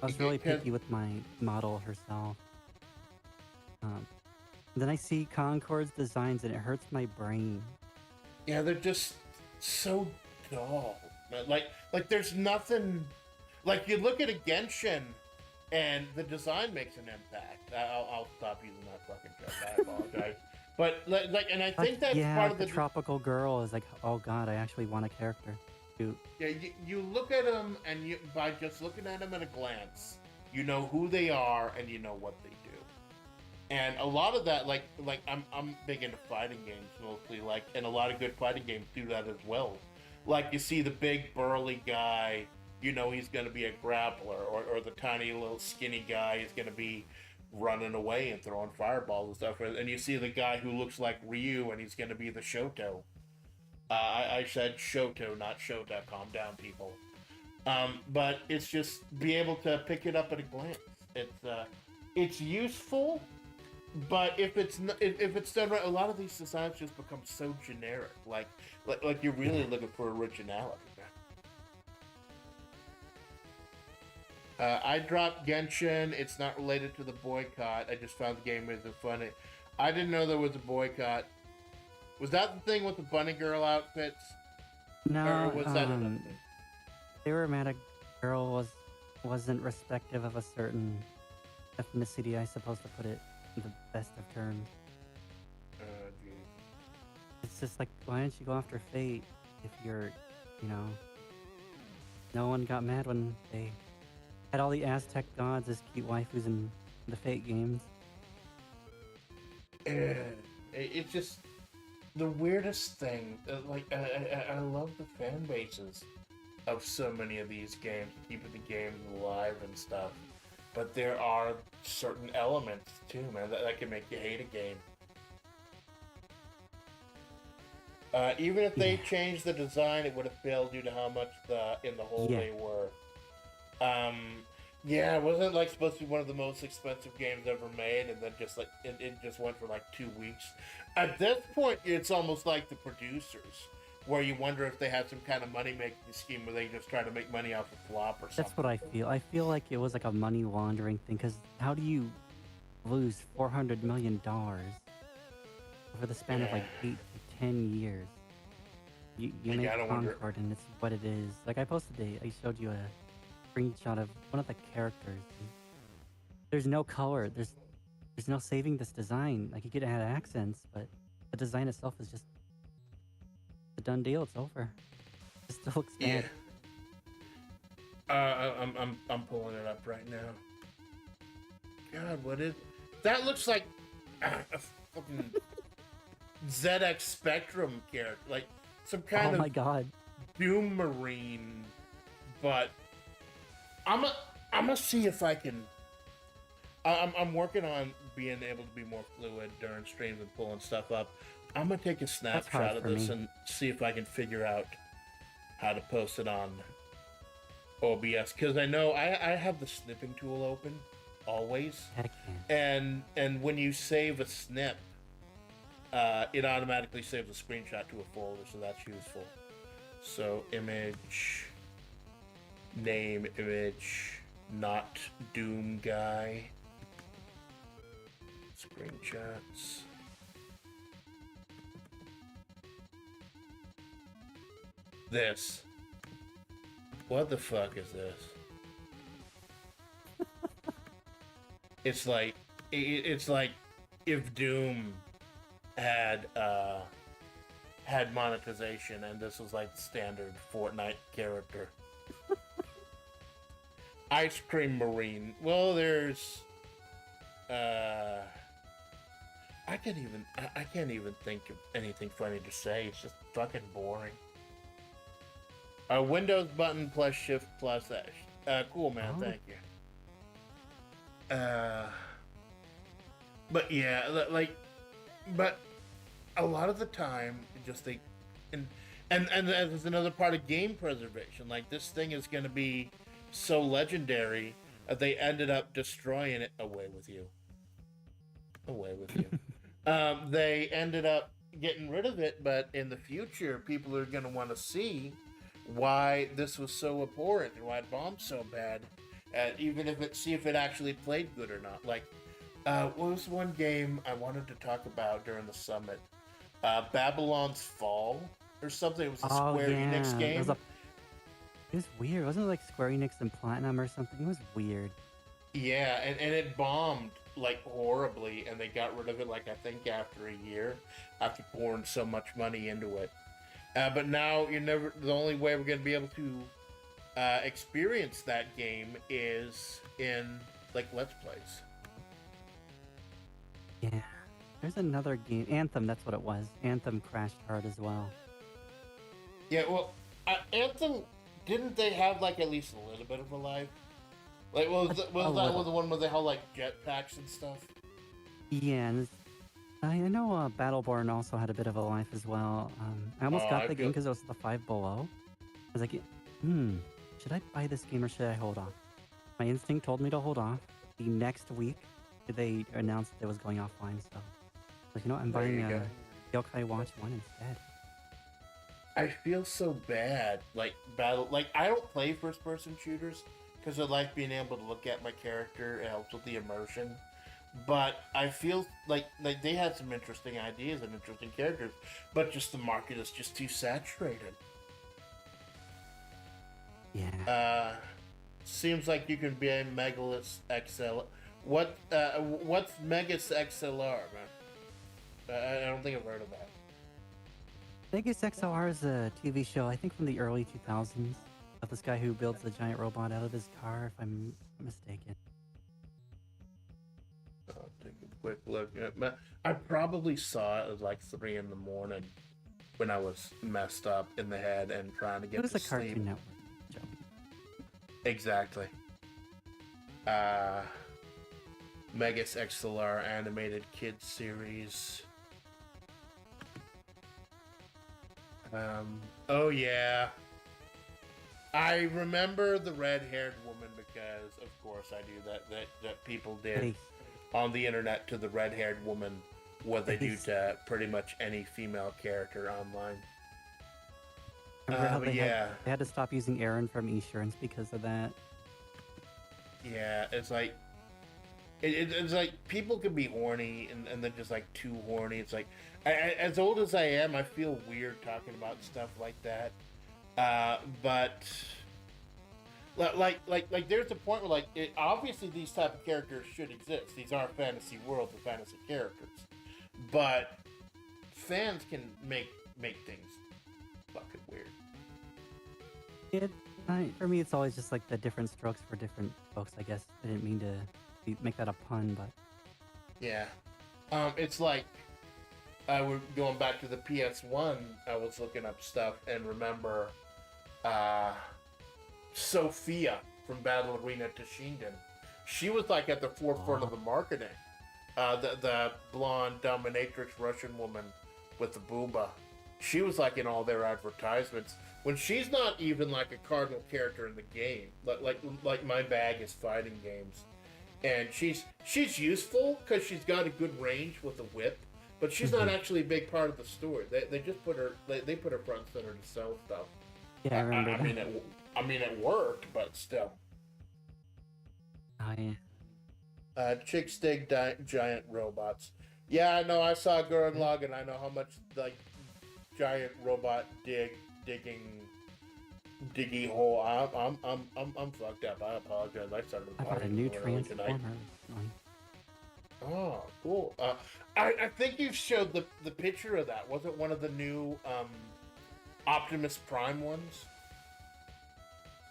I was really picky with my model herself. Then I see Concord's designs and it hurts my brain. Yeah, they're just so dull. Like there's nothing. Like you look at a Genshin, and the design makes an impact. I'll stop using that fucking joke. I apologize. But and I think that's part of the tropical girl is like, oh god, I actually want a character. Shoot. Yeah, you look at them, and by just looking at them at a glance, you know who they are and you know what they do. And a lot of that, like I'm big into fighting games mostly, and a lot of good fighting games do that as well. Like you see the big burly guy, you know he's going to be a grappler, or the tiny little skinny guy is going to be running away and throwing fireballs and stuff. And you see the guy who looks like Ryu, and he's going to be the Shoto. I said Shoto, not Shota. Calm down, people. But it's just be able to pick it up at a glance. It's useful, but if it's done right, a lot of these designs just become so generic. Like you're really looking for originality. I dropped Genshin. It's not related to the boycott. I just found the game really funny. I didn't know there was a boycott. Was that the thing with the bunny girl outfits? No, or was that another thing? They were mad a girl wasn't respective of a certain ethnicity, I suppose, to put it in the best of terms. Geez. It's just like, why didn't you go after Fate if you're, no one got mad when they had all the Aztec gods as cute waifus in the Fate games. It's just the weirdest thing. I love the fan bases of so many of these games, keeping the games alive and stuff. But there are certain elements too, man, that can make you hate a game. Even if they changed the design, it would have failed due to how much in the hole they were. Yeah, it wasn't like supposed to be one of the most expensive games ever made, and then just like it just went for like 2 weeks. At this point, it's almost like the producers, where you wonder if they had some kind of money-making scheme where they just try to make money off a flop or something. That's what I feel. I feel like it was like a money laundering thing, because how do you lose $400 million over the span of like 8 to 10 years? You make Concord, and it's what it is. Like I showed you a screenshot of one of the characters. There's no color. There's no saving this design. Like you could add accents, but the design itself is just a done deal. It's over. It still looks bad. I'm pulling it up right now. God, what is that? Looks like a fucking ZX Spectrum character, like some kind of my god, Doom Marine. But I'm gonna see if I can. I'm working on being able to be more fluid during streams and pulling stuff up. I'm gonna take a snapshot of this and see if I can figure out how to post it on OBS, because I know I have the snipping tool open always, Heck yeah. and when you save a snip, it automatically saves a screenshot to a folder, so that's useful. So image, name, image, not Doom guy, screenshots. This. What the fuck is this? It's like if Doom had monetization and this was like the standard Fortnite character. Ice Cream Marine. Well, there's I can't even think of anything funny to say. It's just fucking boring. Windows button plus shift plus H. Cool, man. Oh. Thank you. But yeah, but a lot of the time, and there's another part of game preservation. Like, this thing is going to be so legendary that they ended up destroying it. Away with you. They ended up getting rid of it, but in the future, people are going to want to see why this was so abhorrent and why it bombed so bad, even if see if it actually played good or not. Like, what was one game I wanted to talk about during the summit? Babylon's Fall or something. It was a Square Enix game. It was weird. Wasn't it like Square Enix and Platinum or something? It was weird. Yeah, and it bombed like horribly, and they got rid of it like I think after a year, after pouring so much money into it. But now the only way we're going to be able to experience that game is in like Let's Plays. Yeah. There's another game, Anthem. That's what it was. Anthem crashed hard as well. Yeah, well, Anthem, didn't they have like at least a little bit of a life? Like, was that the one where they had like jetpacks and stuff? Yeah, and I know Battleborn also had a bit of a life as well. I almost got the game because it was the 5 below. I was like, should I buy this game or should I hold off? My instinct told me to hold off. The next week, they announced it was going offline, so like, you know, I'm buying Yokai Watch 1 instead. I feel so bad. Like, I don't play first-person shooters because I like being able to look at my character. It helps with the immersion. But I feel like they had some interesting ideas and interesting characters, but just the market is just too saturated. Yeah. Seems like you can be a Megalith XL. What's Megas XLR, man? I don't think I've heard of that. Vegas XLR is a TV show, I think from the early 2000s, about this guy who builds a giant robot out of his car, if I'm mistaken. I'll take a quick look. I probably saw it at like 3 in the morning when I was messed up in the head and trying to get to sleep. It was a Cartoon Network show. Exactly. Megas XLR animated kids series. Oh yeah. I remember the red-haired woman because, of course, I do that people did on the internet to the red-haired woman what they do to pretty much any female character online. Remember how they had to stop using Aaron from Esurance because of that? Yeah, it's like it's like people can be horny and they're just like too horny. It's like as old as I am, I feel weird talking about stuff like that. But like there's a point where obviously these type of characters should exist. These are fantasy worlds with fantasy characters, but fans can make things fucking weird. For me, it's always just like the different strokes for different folks. I guess I didn't mean to make that a pun, but yeah, it's like we're going back to the PS1. I was looking up stuff and remember Sophia from Battle Arena Toshinden. She was like at the forefront of the marketing. The blonde dominatrix Russian woman with the booba. She was like in all their advertisements. when she's not even like a cardinal character in the game. Like my bag is fighting games, and she's useful because she's got a good range with a whip, but she's not actually a big part of the story. They just put her they put her front and center to sell stuff. Yeah, I remember. I mean it worked, but still. Oh yeah. Chicks dig giant robots. Yeah, no, I saw Gurren Lagann. I know how much like giant robot diggy hole. I'm fucked up. I apologize. I started. I got a new transformer. Oh, cool. I think you showed the picture of that. Was it one of the new Optimus Prime ones?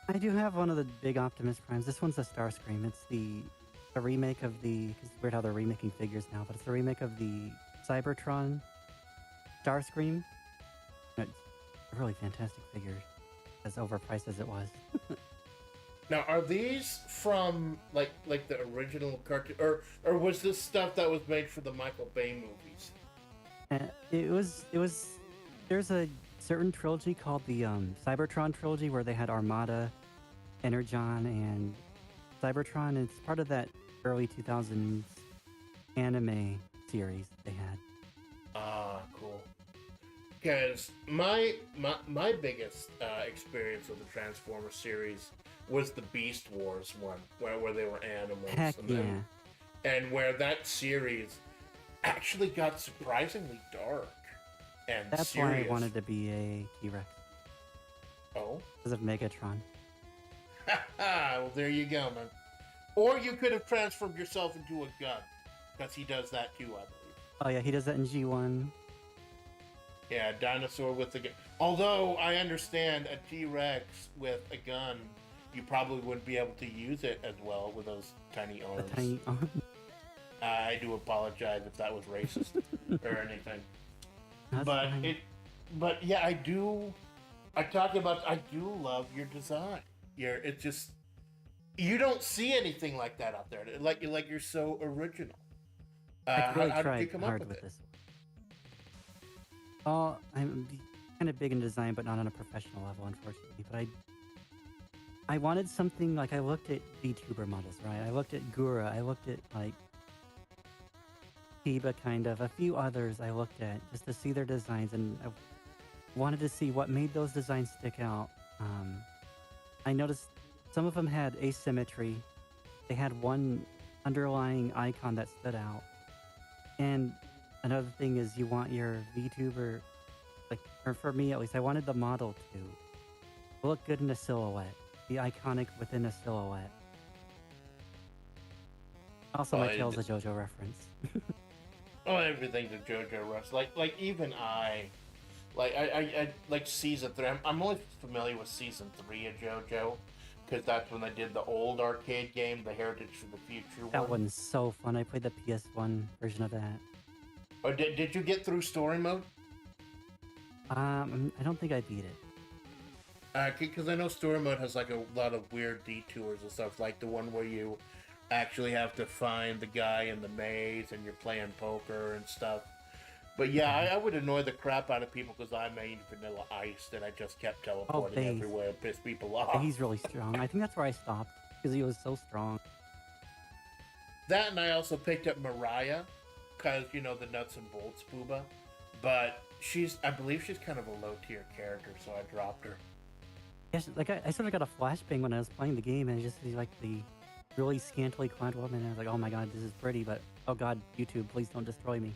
I do have one of the big Optimus Primes. This one's a Starscream. It's the remake of the. It's weird how they're remaking figures now, but it's the remake of the Cybertron Starscream. It's a really fantastic figure, as overpriced as it was. Now, are these from like the original cartoon, or was this stuff that was made for the Michael Bay movies? It was. There's a certain trilogy called the Cybertron trilogy where they had Armada, Energon, and Cybertron. It's part of that early 2000s anime series they had. Ah, cool. Because my biggest experience with the Transformers series was the Beast Wars one, where they were animals. Heck and yeah. And where that series actually got surprisingly dark and That's serious. why I wanted to be a T-Rex. Oh? Because of Megatron. Well, there you go, man. Or you could have transformed yourself into a gun, because he does that too, I believe. Oh yeah, he does that in G1. Yeah, dinosaur with a gun. Although I understand a T-Rex with a gun, you probably wouldn't be able to use it as well with those tiny arms. The tiny arm. I do apologize if that was racist or anything. That's But fine. but yeah, I do love your design. It's just, you don't see anything like that out there. Like you're so original. I really how did tried you come hard up with it? this one. Oh, I'm kind of big in design, but not on a professional level, unfortunately. But I wanted something like, I looked at VTuber models, right? I looked at Gura. I looked at like Tiba, kind of a few others. I looked at just to see their designs, and I wanted to see what made those designs stick out. I noticed some of them had asymmetry. They had one underlying icon that stood out. And another thing is, you want your VTuber, like, or for me at least, I wanted the model to look good in a silhouette, be iconic within a silhouette. Also, my tail's a JoJo reference. Oh, everything's a JoJo Rush. Like even I like season 3. I'm only familiar with season 3 of JoJo, because that's when they did the old arcade game, the Heritage for the Future one. That one's so fun. I played the PS1 version of that. Oh, did you get through story mode? I don't think I beat it. Because I know story mode has like a lot of weird detours and stuff, like the one where you actually have to find the guy in the maze and you're playing poker and stuff. But yeah, I would annoy the crap out of people because I made Vanilla Ice and I just kept teleporting everywhere and pissed people off. He's really strong. I think that's where I stopped, because he was so strong. That, and I also picked up Mariah, because, you know, the nuts and bolts booba. But I believe she's kind of a low tier character, so I dropped her. Yes, like I sort of got a flashbang when I was playing the game, and just like the really scantily clad woman, and I was like, oh my god, this is pretty, but oh god, YouTube, please don't destroy me.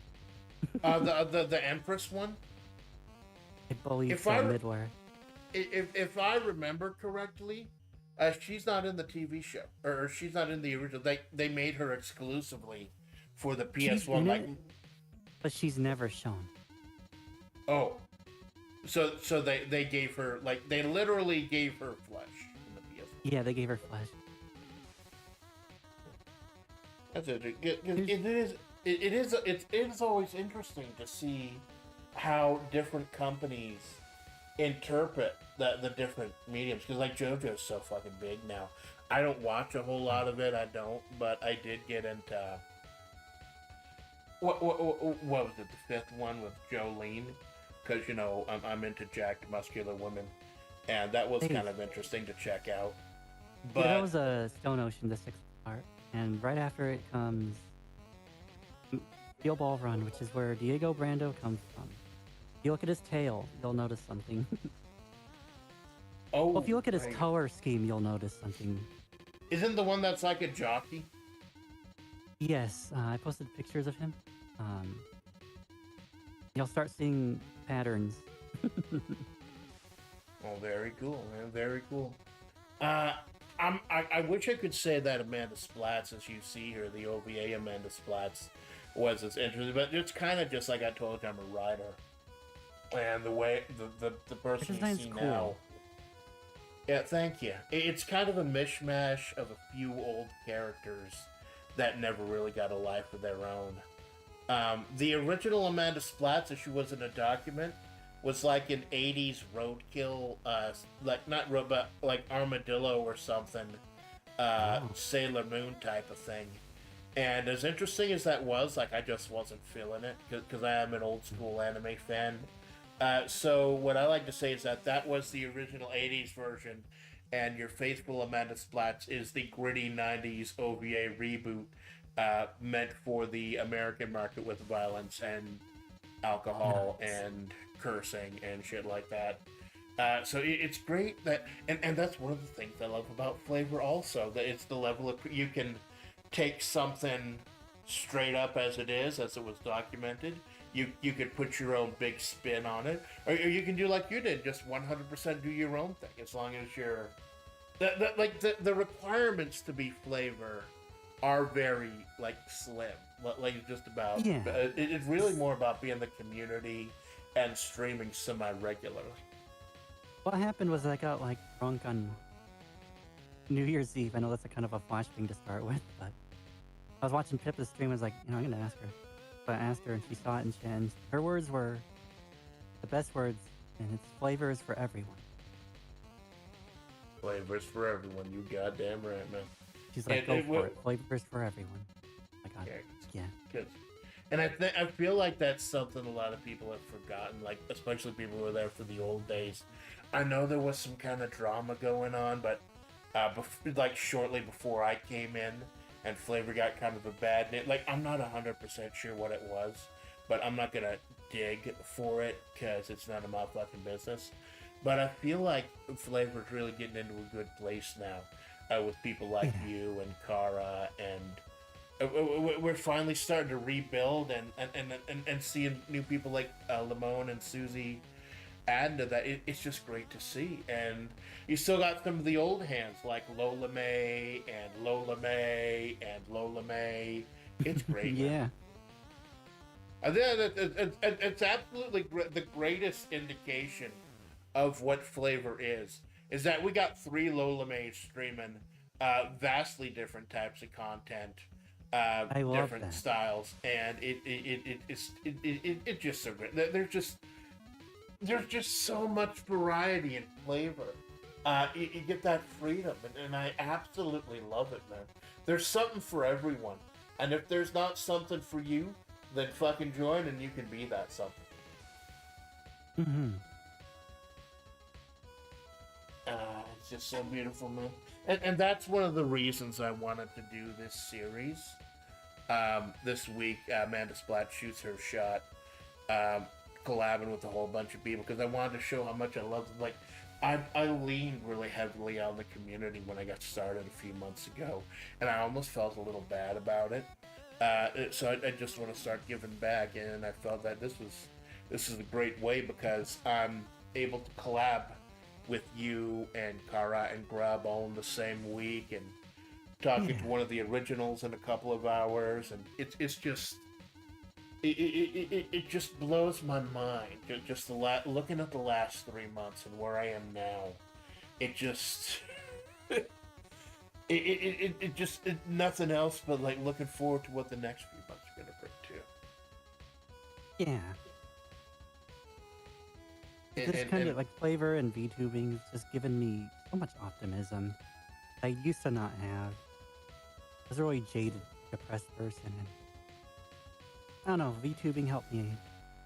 The Empress one? I believe so, midware. If I remember correctly, she's not in the TV show, or she's not in the original. They made her exclusively for the PS1. But she's never shown. Oh, so they gave her, like, they literally gave her flesh in the PS1. Yeah, they gave her flesh. That's it. It is always interesting to see how different companies interpret the different mediums, because like JoJo's so fucking big now. I don't watch a whole lot of it, but I did get into what was it, the 5th one with Jolene, because, you know, I'm into jacked muscular women, and that was Hey, kind of interesting to check out. yeah, that But was a Stone Ocean, the sixth part, and right after it comes Steel Ball Run, which is where Diego Brando comes from. If you look at his tail, you'll notice something. Well, if oh, you look at his right. color scheme, you'll notice something. Isn't the one that's like a jockey? Yes, I posted pictures of him. Um, you'll start seeing patterns. Oh, very cool, man. Very cool. Uh, I wish I could say that Amanda Splatts, as you see her, the OVA Amanda Splatts, was as interesting, but it's kind of just like I told you, I'm a writer, and the way the Her person you design's see cool. now. Yeah, thank you. It's kind of a mishmash of a few old characters that never really got a life of their own. The original Amanda Splatts, if she was in a document, was like an '80s roadkill, like not but like Armadillo or something, Oh. Sailor Moon type of thing. And as interesting as that was, like I just wasn't feeling it because I am an old school anime fan. So what I like to say is that that was the original '80s version, and your faithful Amanda Splatts is the gritty '90s OVA reboot, meant for the American market with violence and alcohol Nice. and cursing and shit like that. So it's great that, and that's one of the things I love about FlaVR also, that it's the level of, you can take something straight up as it is, as it was documented. You could put your own big spin on it, or you can do like you did, just 100% do your own thing, as long as you're, the requirements to be FlaVR are very like slim, like just about. Yeah. It's really more about being the community and streaming semi-regularly. What happened was I got like drunk on New Year's Eve. I know that's a kind of a flash thing to start with, but I was watching Pippa's stream. I was like, I'm gonna ask her. So I asked her, and she saw it, and her words were the best words, and its FlaVR is for everyone. FlaVR's for everyone. You goddamn right, man. She's like, go for it. FlaVR is for everyone. I got it. Yeah. Cause, and I feel like that's something a lot of people have forgotten, like especially people who were there for the old days. I know there was some kind of drama going on, but like shortly before I came in, and FlaVR got kind of a bad name. Like I'm not 100% sure what it was, but I'm not gonna dig for it because it's none of my fucking business. But I feel like FlaVR's really getting into a good place now, with people like you and Kara, and we're finally starting to rebuild and seeing new people like Limon and Susie add to that. It's just great to see. And you still got some of the old hands like Lola May and Lola May and Lola May. It's great. Yeah. It's absolutely the greatest indication of what FlaVR is that we got 3 Lola Mays streaming vastly different types of content, I love different that. styles, and it's just so great. There's just so much variety in FlaVR. You get that freedom, and I absolutely love it, man. There's something for everyone, and if there's not something for you, then fucking join, and you can be that something. Mm-hmm. It's just so beautiful, man. And that's one of the reasons I wanted to do this series. This week, Amanda Splatts shoots her shot, collabing with a whole bunch of people, because I wanted to show how much I love them. Like, I leaned really heavily on the community when I got started a few months ago, and I almost felt a little bad about it. So I just want to start giving back, and I felt that this is a great way, because I'm able to collab with you and Kara and Grub all in the same week, and talking to one of the originals in a couple of hours, and it's just it just blows my mind. Just looking at the last 3 months and where I am now, it just it just nothing else but like looking forward to what the next few months are gonna bring too. Yeah. It's kind of like FlaVR and VTubing has just given me so much optimism I used to not have. I was a really jaded, depressed person, and I don't know, VTubing helped me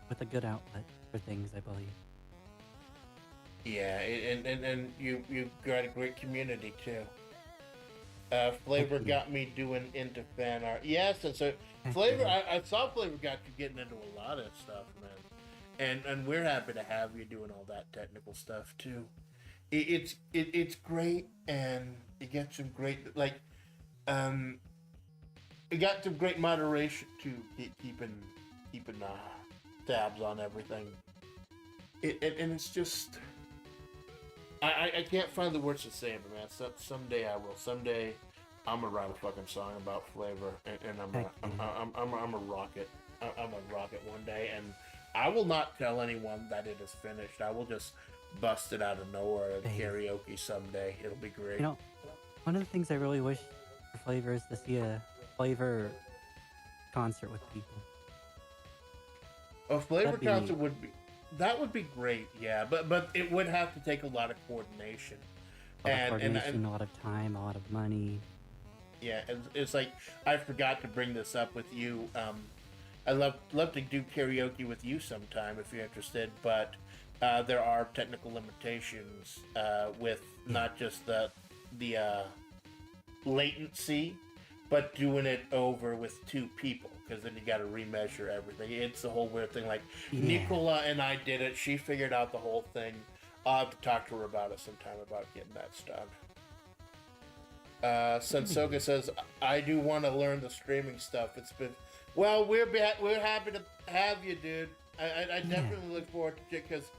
with a good outlet for things, I believe. Yeah, and you got a great community too. Thank Flavor you. got me doing into fan art. Yes, and so Heck Flavor, yeah. I saw Flavor got you getting into a lot of stuff, man. And we're happy to have you doing all that technical stuff too. It's great, and you get some great um you got some great moderation to keeping tabs on everything. And it's just I can't find the words to say it, man. Someday I will. Someday I'm gonna write a fucking song about Flavor, and Heck yeah. I'm a rocket. I'm a rocket one day, and I will not tell anyone that it is finished. I will just bust it out of nowhere at Hey, karaoke someday. It'll be great. you know, one of the things I really wish for Flavor is to see a Flavor concert with people. A Flavor That'd be neat. concert would be that would be great, yeah, but it would have to take a lot of coordination, A lot of and coordination, a lot of time, a lot of money. yeah, it's like I forgot to bring this up with you. I love to do karaoke with you sometime if you're interested, but there are technical limitations with Yeah. not just the latency, but doing it over with two people because then you got to remeasure everything. It's the whole weird thing. Like Yeah. Nicola and I did it; she figured out the whole thing. I'll have to talk to her about it sometime about getting that done. Sensoga says, "I do want to learn the streaming stuff. It's been well. We're happy to have you, dude. I Yeah. definitely look forward to it because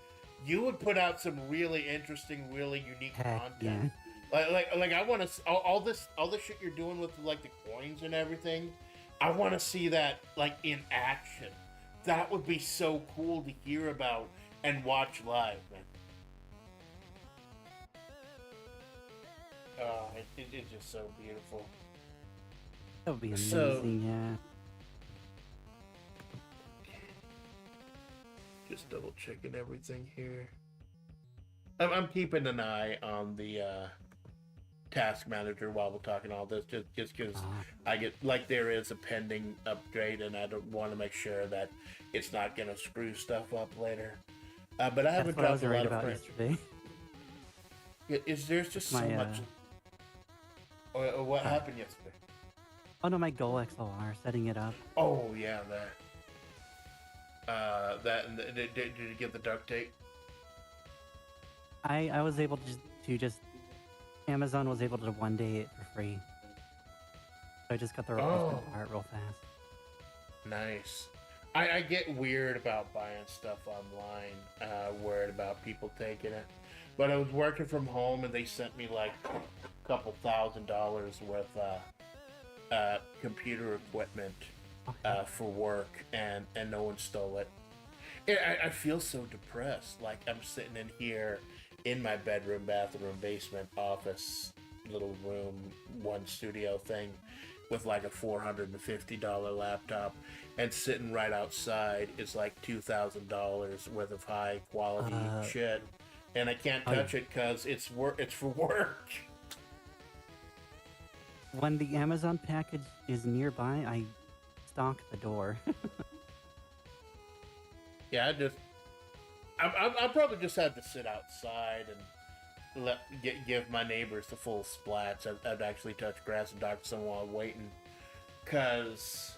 you would put out some really interesting, really unique Heck content. yeah. Like I want to all this shit you're doing with like the coins and everything. I want to see that like in action. That would be so cool to hear about and watch live, man. Oh, it's just so beautiful. That would be So, amazing, yeah. just double checking everything here. I'm keeping an eye on the task manager while we're talking all this, just because Uh, I get like there is a pending upgrade, and I don't want to make sure that it's not gonna screw stuff up later. But I that's haven't what I dropped was a worried lot of about frames. yesterday. Is there's just so My, much? What sorry. happened yesterday? Oh no, my Goal XLR, setting it up. Oh yeah, that. That and did you get the duct tape? I was able to just Amazon was able to 1 day it for free. So I just got the Oh, replacement part real fast. nice. I get weird about buying stuff online, worried about people taking it. But I was working from home and they sent me like a couple $1,000 worth computer equipment Oh heck. for work, and no one stole it. I feel so depressed. Like I'm sitting in here in my bedroom, bathroom, basement, office, little room, one studio thing with like a $450 laptop, and sitting right outside is like $2,000 worth of high quality Uh shit, and I can't oh yeah. touch it because it's work. It's for work. When the Amazon package is nearby, I stock the door. Yeah, I probably just have to sit outside and give my neighbors the full splats. I'd actually touch grass and talk to someone while waiting, cause.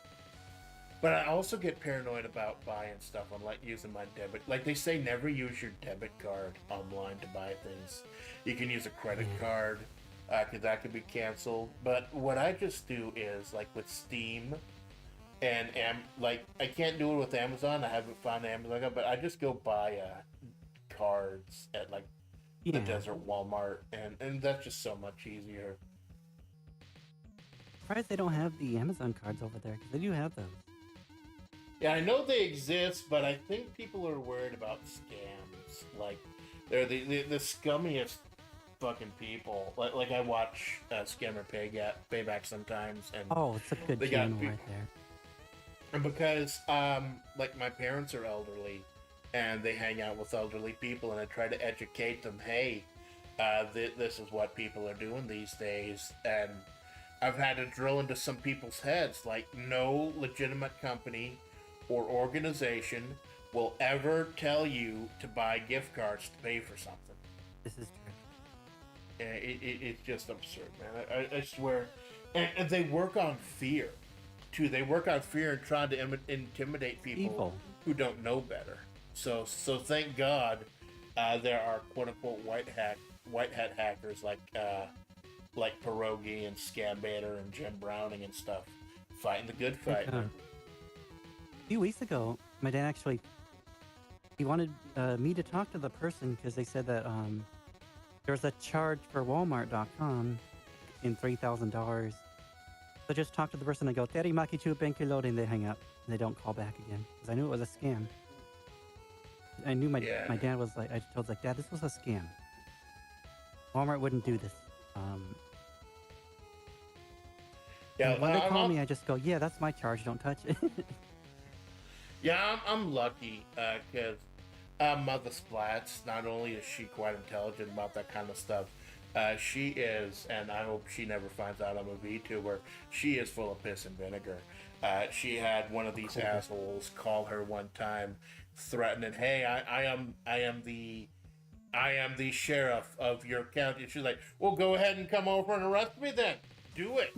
But I also get paranoid about buying stuff on like using my debit. Like they say, never use your debit card online to buy things. You can use a credit Yeah. card, cause that could be canceled. But what I just do is like with Steam and like I can't do it with Amazon. I haven't found Amazon, but I just go buy cards at like the Yeah. desert Walmart, and that's just so much easier. Surprised they don't have the Amazon cards over there, because they do have those. Yeah, I know they exist, but I think people are worried about scams. Like, they're the scummiest fucking people. Like I watch Scammer Payback sometimes, and Oh, it's a good they got channel right there. and because like my parents are elderly, and they hang out with elderly people, and I try to educate them. Hey, this is what people are doing these days, and I've had to drill into some people's heads. Like, no legitimate company or organization will ever tell you to buy gift cards to pay for something. This is true. And it's just absurd, man. I swear. And they work on fear, too. They work on fear and trying to intimidate people who don't know better. So thank God there are quote unquote white hat hackers like Pierogi and Scambaiter and Jim Browning and stuff fighting the good fight. A few weeks ago, my dad actually he wanted me to talk to the person because they said that there's a charge for Walmart.com in $3,000. So just talk to the person and go, Terry Makichu Benkilode, and they hang up and they don't call back again because I knew it was a scam. I knew my dad was like, I told like, Dad, this was a scam. Walmart wouldn't do this. Yeah, when they call me, I just go, yeah, that's my charge. Don't touch it. Yeah, I'm lucky because Mother Splatts, not only is she quite intelligent about that kind of stuff, she is, and I hope she never finds out I'm a VTuber, she is full of piss and vinegar. She had one of these assholes call her one time, threatening, "Hey, I am the sheriff of your county." She's like, "Well, go ahead and come over and arrest me then. Do it,"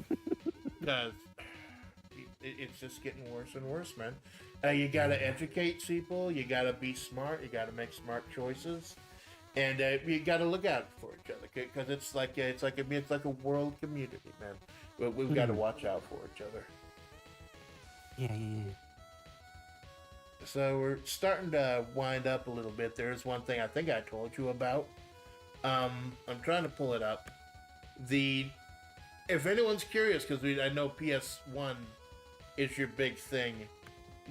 because it's just getting worse and worse, man. You gotta educate people. You gotta be smart. You gotta make smart choices, and you gotta look out for each other because it's like a world community, man. We've got to watch out for each other. Yeah. So we're starting to wind up a little bit. There's one thing I think I told you about. I'm trying to pull it up. If anyone's curious, because I know PS1 is your big thing.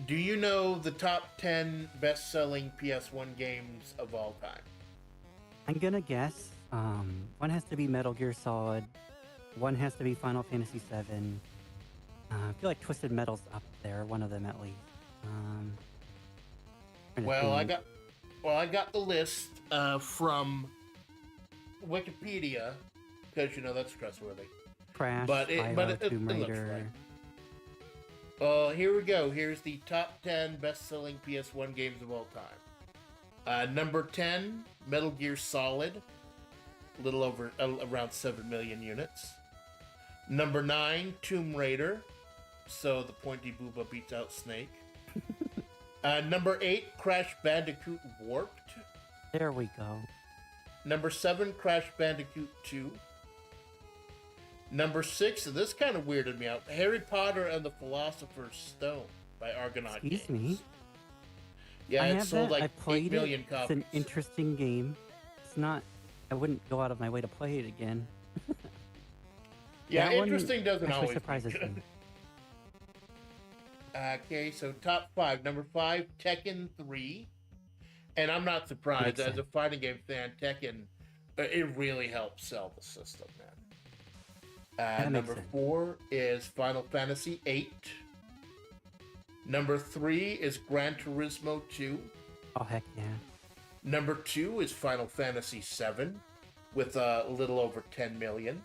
Do you know the top 10 best-selling PS1 games of all time? I'm gonna guess. One has to be Metal Gear Solid. One has to be Final Fantasy VII. I feel like Twisted Metal's up there. One of them at least. I got the list from Wikipedia because that's trustworthy. Crash, but it Tomb looks Raider. right. Here we go. Here's the top 10 best-selling PS1 games of all time. Number 10, Metal Gear Solid, a little over around 7 million units. Number 9, Tomb Raider, so the pointy booba beats out Snake. Number 8, Crash Bandicoot Warped. There we go. Number 7, Crash Bandicoot 2. Number 6, and this kind of weirded me out, Harry Potter and the Philosopher's Stone by Argonaut Games. Excuse me? Yeah, I it have sold that. like I played 8 million it. copies. It's an interesting game. It's not... I wouldn't go out of my way to play it again. Yeah, that interesting doesn't always surprises be good. me. Okay, so top 5. Number 5, Tekken 3. And I'm not surprised. As a fighting game fan, Tekken, it really helps sell the system, man. Number 4 is Final Fantasy 8. Number 3 is Gran Turismo 2. Oh, heck yeah. Number 2 is Final Fantasy 7 with a little over 10 million.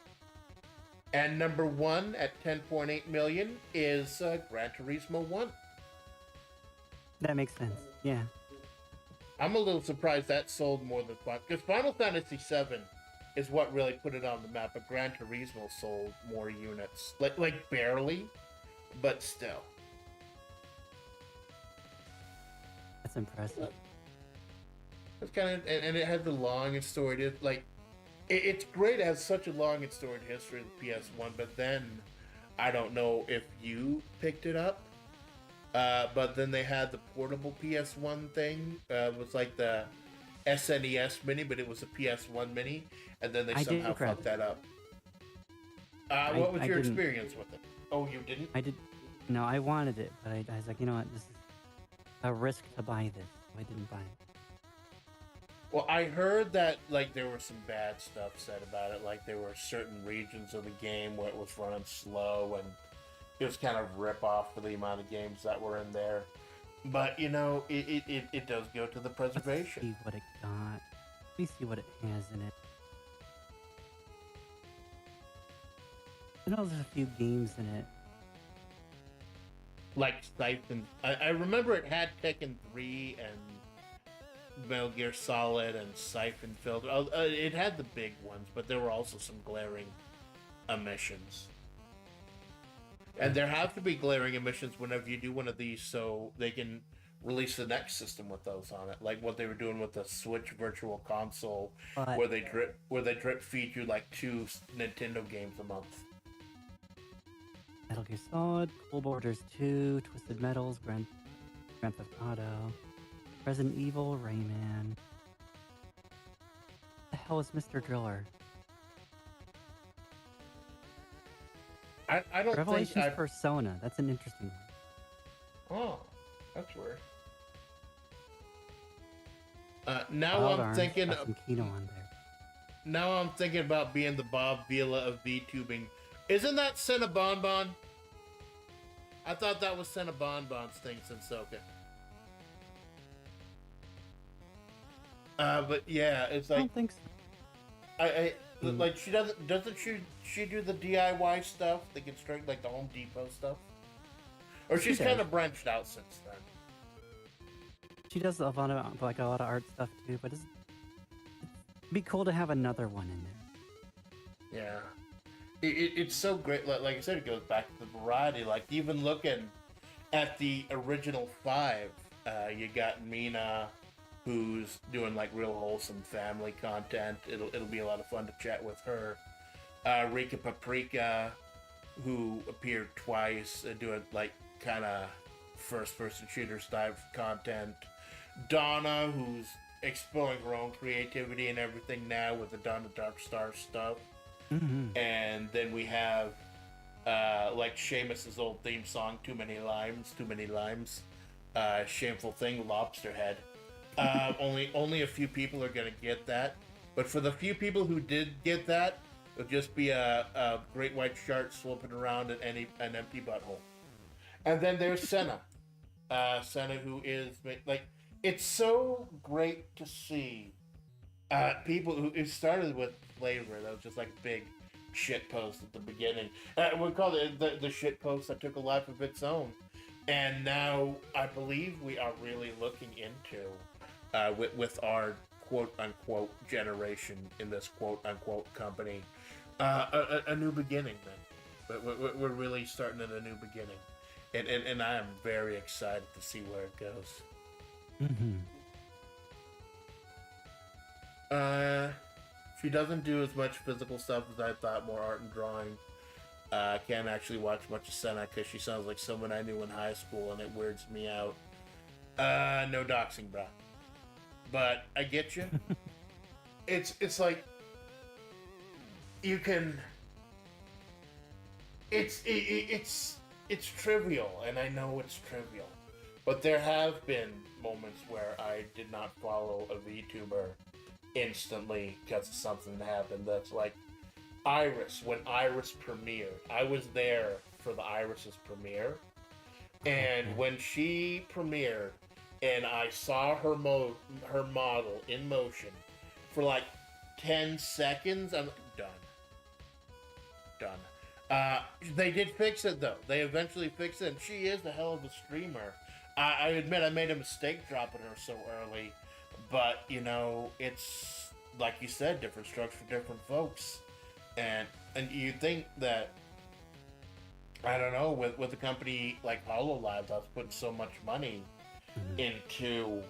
And number 1 at 10.8 million is Gran Turismo 1. That makes sense. Yeah. I'm a little surprised that sold more than 5, because Final Fantasy 7 is what really put it on the map, but Gran Turismo sold more units. Like barely, but still. That's impressive. It's kind of, and it had the long and storied, it's great. It has such a long and storied history of the PS1, but then I don't know if you picked it up, but then they had the portable PS1 thing. It was like the SNES mini, but it was a PS1 mini, and then they somehow fucked that up. What was your experience with it? Oh, you didn't? I did. No, I wanted it, but I was like, you know what? This is a risk to buy this. So I didn't buy it. Well, I heard that there was some bad stuff said about it. Like there were certain regions of the game where it was running slow, and it was kind of rip off for the amount of games that were in there. But it does go to the preservation. Let's see what it got. Let me see what it has in it. I know there's a few games in it. Like Siphon. I remember it had Tekken 3 Metal Gear Solid and Siphon Filter. It had the big ones, but there were also some glaring omissions. And there have to be glaring omissions whenever you do one of these, so they can release the next system with those on it, like what they were doing with the Switch Virtual Console, But where they drip feed you like 2 Nintendo games a month. Metal Gear Solid, Cool Borders 2, Twisted Metals, Grand Theft Auto, Resident Evil, Rayman. What the hell is Mr. Driller? I don't Revelations think Persona. That's an interesting one. Oh, that's weird. Now Wild I'm Arms, thinking. got some Kino on there. Now I'm thinking about being the Bob Vila of VTubing. Isn't that Cinnabonbon? I thought that was Cinnabonbon's thing since Soka. But yeah, it's I like don't think so. like she doesn't she do the DIY stuff, the construct like the Home Depot stuff, or She she's does. kind of branched out since then. She does a lot of art stuff too, but it'd be cool to have another one in there. Yeah, it's so great. Like I said, it goes back to the variety. Like even looking at the original 5, you got Mina, who's doing like real wholesome family content. It'll be a lot of fun to chat with her. Rika Paprika, who appeared twice, doing like kind of first-person shooter style content. Donna, who's exploring her own creativity and everything now with the Donna Dark Star stuff. Mm-hmm. And then we have like Seamus's old theme song, Too Many Limes. Shameful Thing, Lobster Head. Only a few people are gonna get that, but for the few people who did get that, it'll just be a great white shark slipping around an empty butthole. And then there's Senna, Senna, who is like, it's so great to see people who it started with flavor. That was just like a big shit post at the beginning. We call it the shit post that took a life of its own. And now I believe we are really looking into with our quote unquote generation in this quote unquote company a new beginning. Then we're really starting at a new beginning, and I am very excited to see where it goes. Mm-hmm. She doesn't do as much physical stuff as I thought. More art and drawing. Can't actually watch much of Senna because she sounds like someone I knew in high school, and it weirds me out. No doxing, bro. But I get you. It's like you can. It's trivial, and I know it's trivial, but there have been moments where I did not follow a VTuber instantly because of something that happened. That's like Iris. When Iris premiered, I was there for the Iris's premiere, and when she premiered, and I saw her model in motion for like 10 seconds, I'm like, done. They did fix it though. They eventually fixed it, and she is a hell of a streamer. I admit I made a mistake dropping her so early, but you know, it's like you said, different strokes for different folks, and you think that, I don't know, with a company like HoloLive that's putting so much money into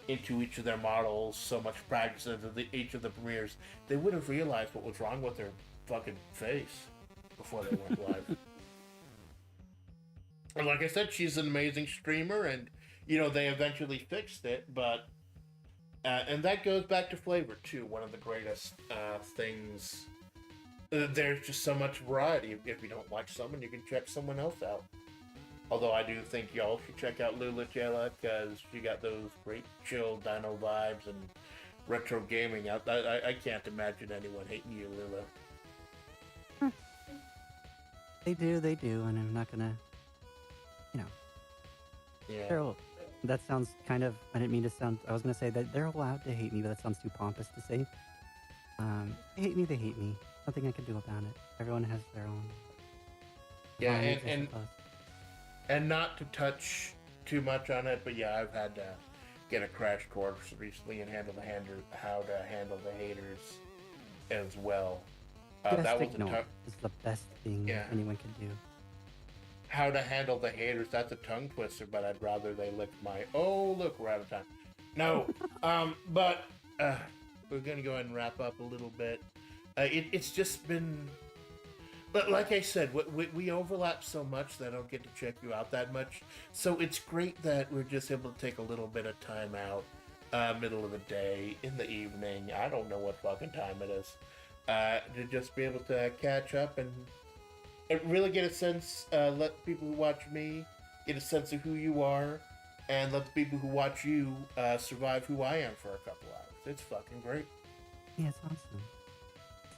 each of their models, so much practice into each of the premieres, they would have realized what was wrong with their fucking face before they went live. And like I said, she's an amazing streamer, and you know, they eventually fixed it, but and that goes back to flavor too. One of the greatest things. There's just so much variety. If you don't like someone, you can check someone else out. Although I do think y'all should check out Lula Jella, because she got those great chill dino vibes and retro gaming. I can't imagine anyone hating you, Lula. They do, and I'm not gonna, you know. Yeah. That sounds kind of, I didn't mean to sound, I was gonna say that they're allowed to hate me, but that sounds too pompous to say. They hate me. Nothing I can do about it. Everyone has their own. Yeah, minds, I and suppose. and not to touch too much on it, but yeah, I've had get a crash course recently and how to handle the haters as well. Just That was ignore is the best thing yeah. anyone can do. How to handle the haters. That's a tongue twister, but I'd rather they lick my. Oh, look, we're out of time. No, but we're gonna go ahead and wrap up a little bit. It's just been. But like I said, we overlap so much that I don't get to check you out that much. So it's great that we're just able to take a little bit of time out, middle of the day, in the evening. I don't know what fucking time it is. To just be able to catch up and really get a sense, let people who watch me get a sense of who you are, and let the people who watch you survive who I am for a couple hours. It's fucking great. Yeah, it's awesome.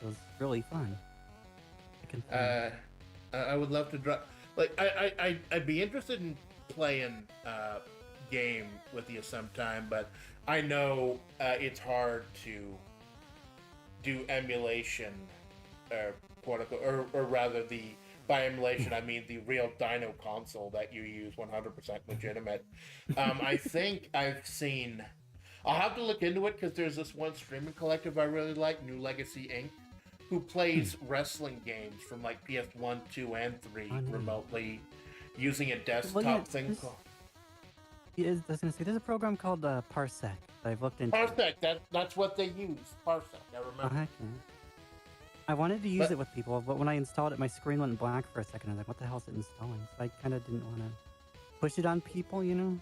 It was really fun. I would love to drop. Like, I'd be interested in playing game with you sometime, but I know it's hard to do emulation, quote unquote, or rather by emulation I mean the real Dino console that you use, 100% legitimate. I think I've seen. I'll have to look into it because there's this one streaming collective I really like, New Legacy Inc., who plays wrestling games from like PS1, 2, and 3 remotely using a desktop thing called. Yeah, I was gonna say there's a program called Parsec that I've looked into. Parsec, that's what they use. Parsec, I remember. Heck yeah. I wanted to use it with people, but when I installed it, my screen went black for a second. I was like, "What the hell is it installing?" So I kind of didn't want to push it on people, you know.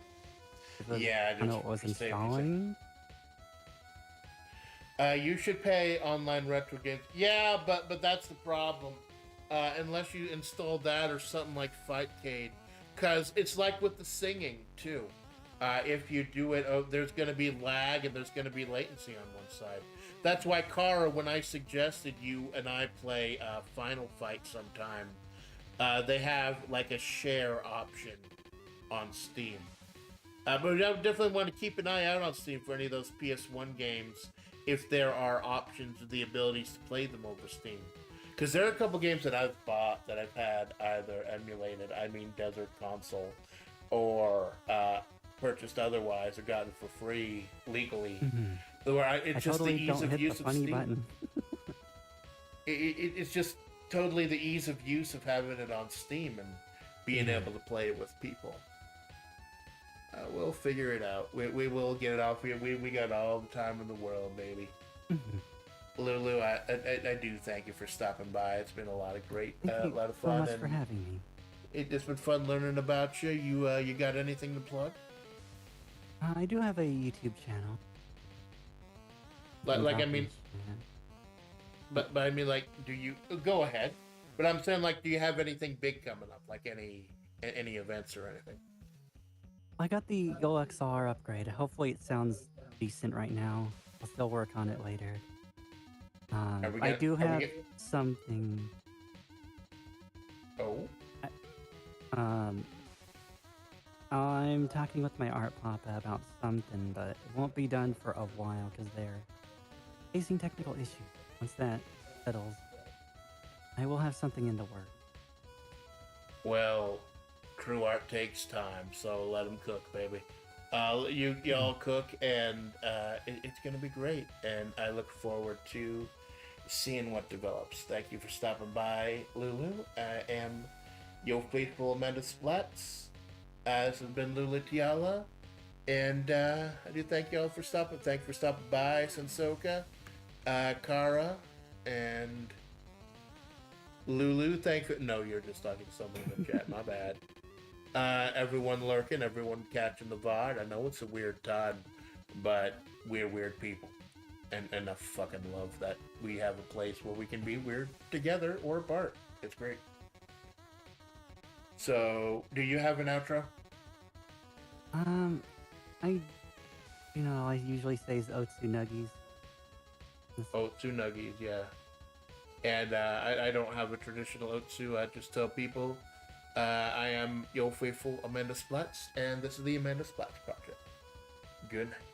Yeah, I know it was installing. You should pay online retro games. Yeah, but that's the problem. Unless you install that or something like Fightcade, because it's like with the singing too. If you do it, there's going to be lag and there's going to be latency on one side. That's why, Kara, when I suggested you and I play Final Fight sometime, they have like a share option on Steam. But I definitely want to keep an eye out on Steam for any of those PS1 games if there are options and the abilities to play them over Steam. Because there are a couple games that I've bought that I've had either emulated, I mean Desert Console, or purchased otherwise or gotten for free legally. Where it's just totally the ease of use the of Steam. Button. It's just totally the ease of use of having it on Steam and being able to play it with people. We'll figure it out. We will get it off. We got all the time in the world, baby. Lulu, I do thank you for stopping by. It's been a lot of lot of fun. Thank you so much for having me. It's been fun learning about you. You got anything to plug? I do have a YouTube channel. Like I mean, but I mean, like, do you go ahead? But I'm saying, like, do you have anything big coming up? Like any events or anything? I got the OXR upgrade. Hopefully it sounds decent right now. I'll still work on it later. I do have something. Oh. I'm talking with my art papa about something, but it won't be done for a while because they're facing technical issues. Once that settles, I will have something in the works. Well, crew art takes time, so let them cook, baby. Y'all cook, and it's gonna be great. And I look forward to seeing what develops. Thank you for stopping by, Lulu. I am your faithful Amanda Splatts. This has been Lulu Tiala, and I do thank y'all for stopping. Thank you for stopping by, Sensoka, Kara, and Lulu. No, you're just talking to someone in the chat. My bad. Everyone lurking, everyone catching the VOD. I know it's a weird time, but we're weird people. And I fucking love that we have a place where we can be weird together or apart. It's great. So, do you have an outro? I usually say is Otsu Nuggies. Otsu Nuggies, yeah. And I don't have a traditional Otsu. I just tell people I am your faithful Amanda Splatts, and this is the Amanda Splatts Project. Good night.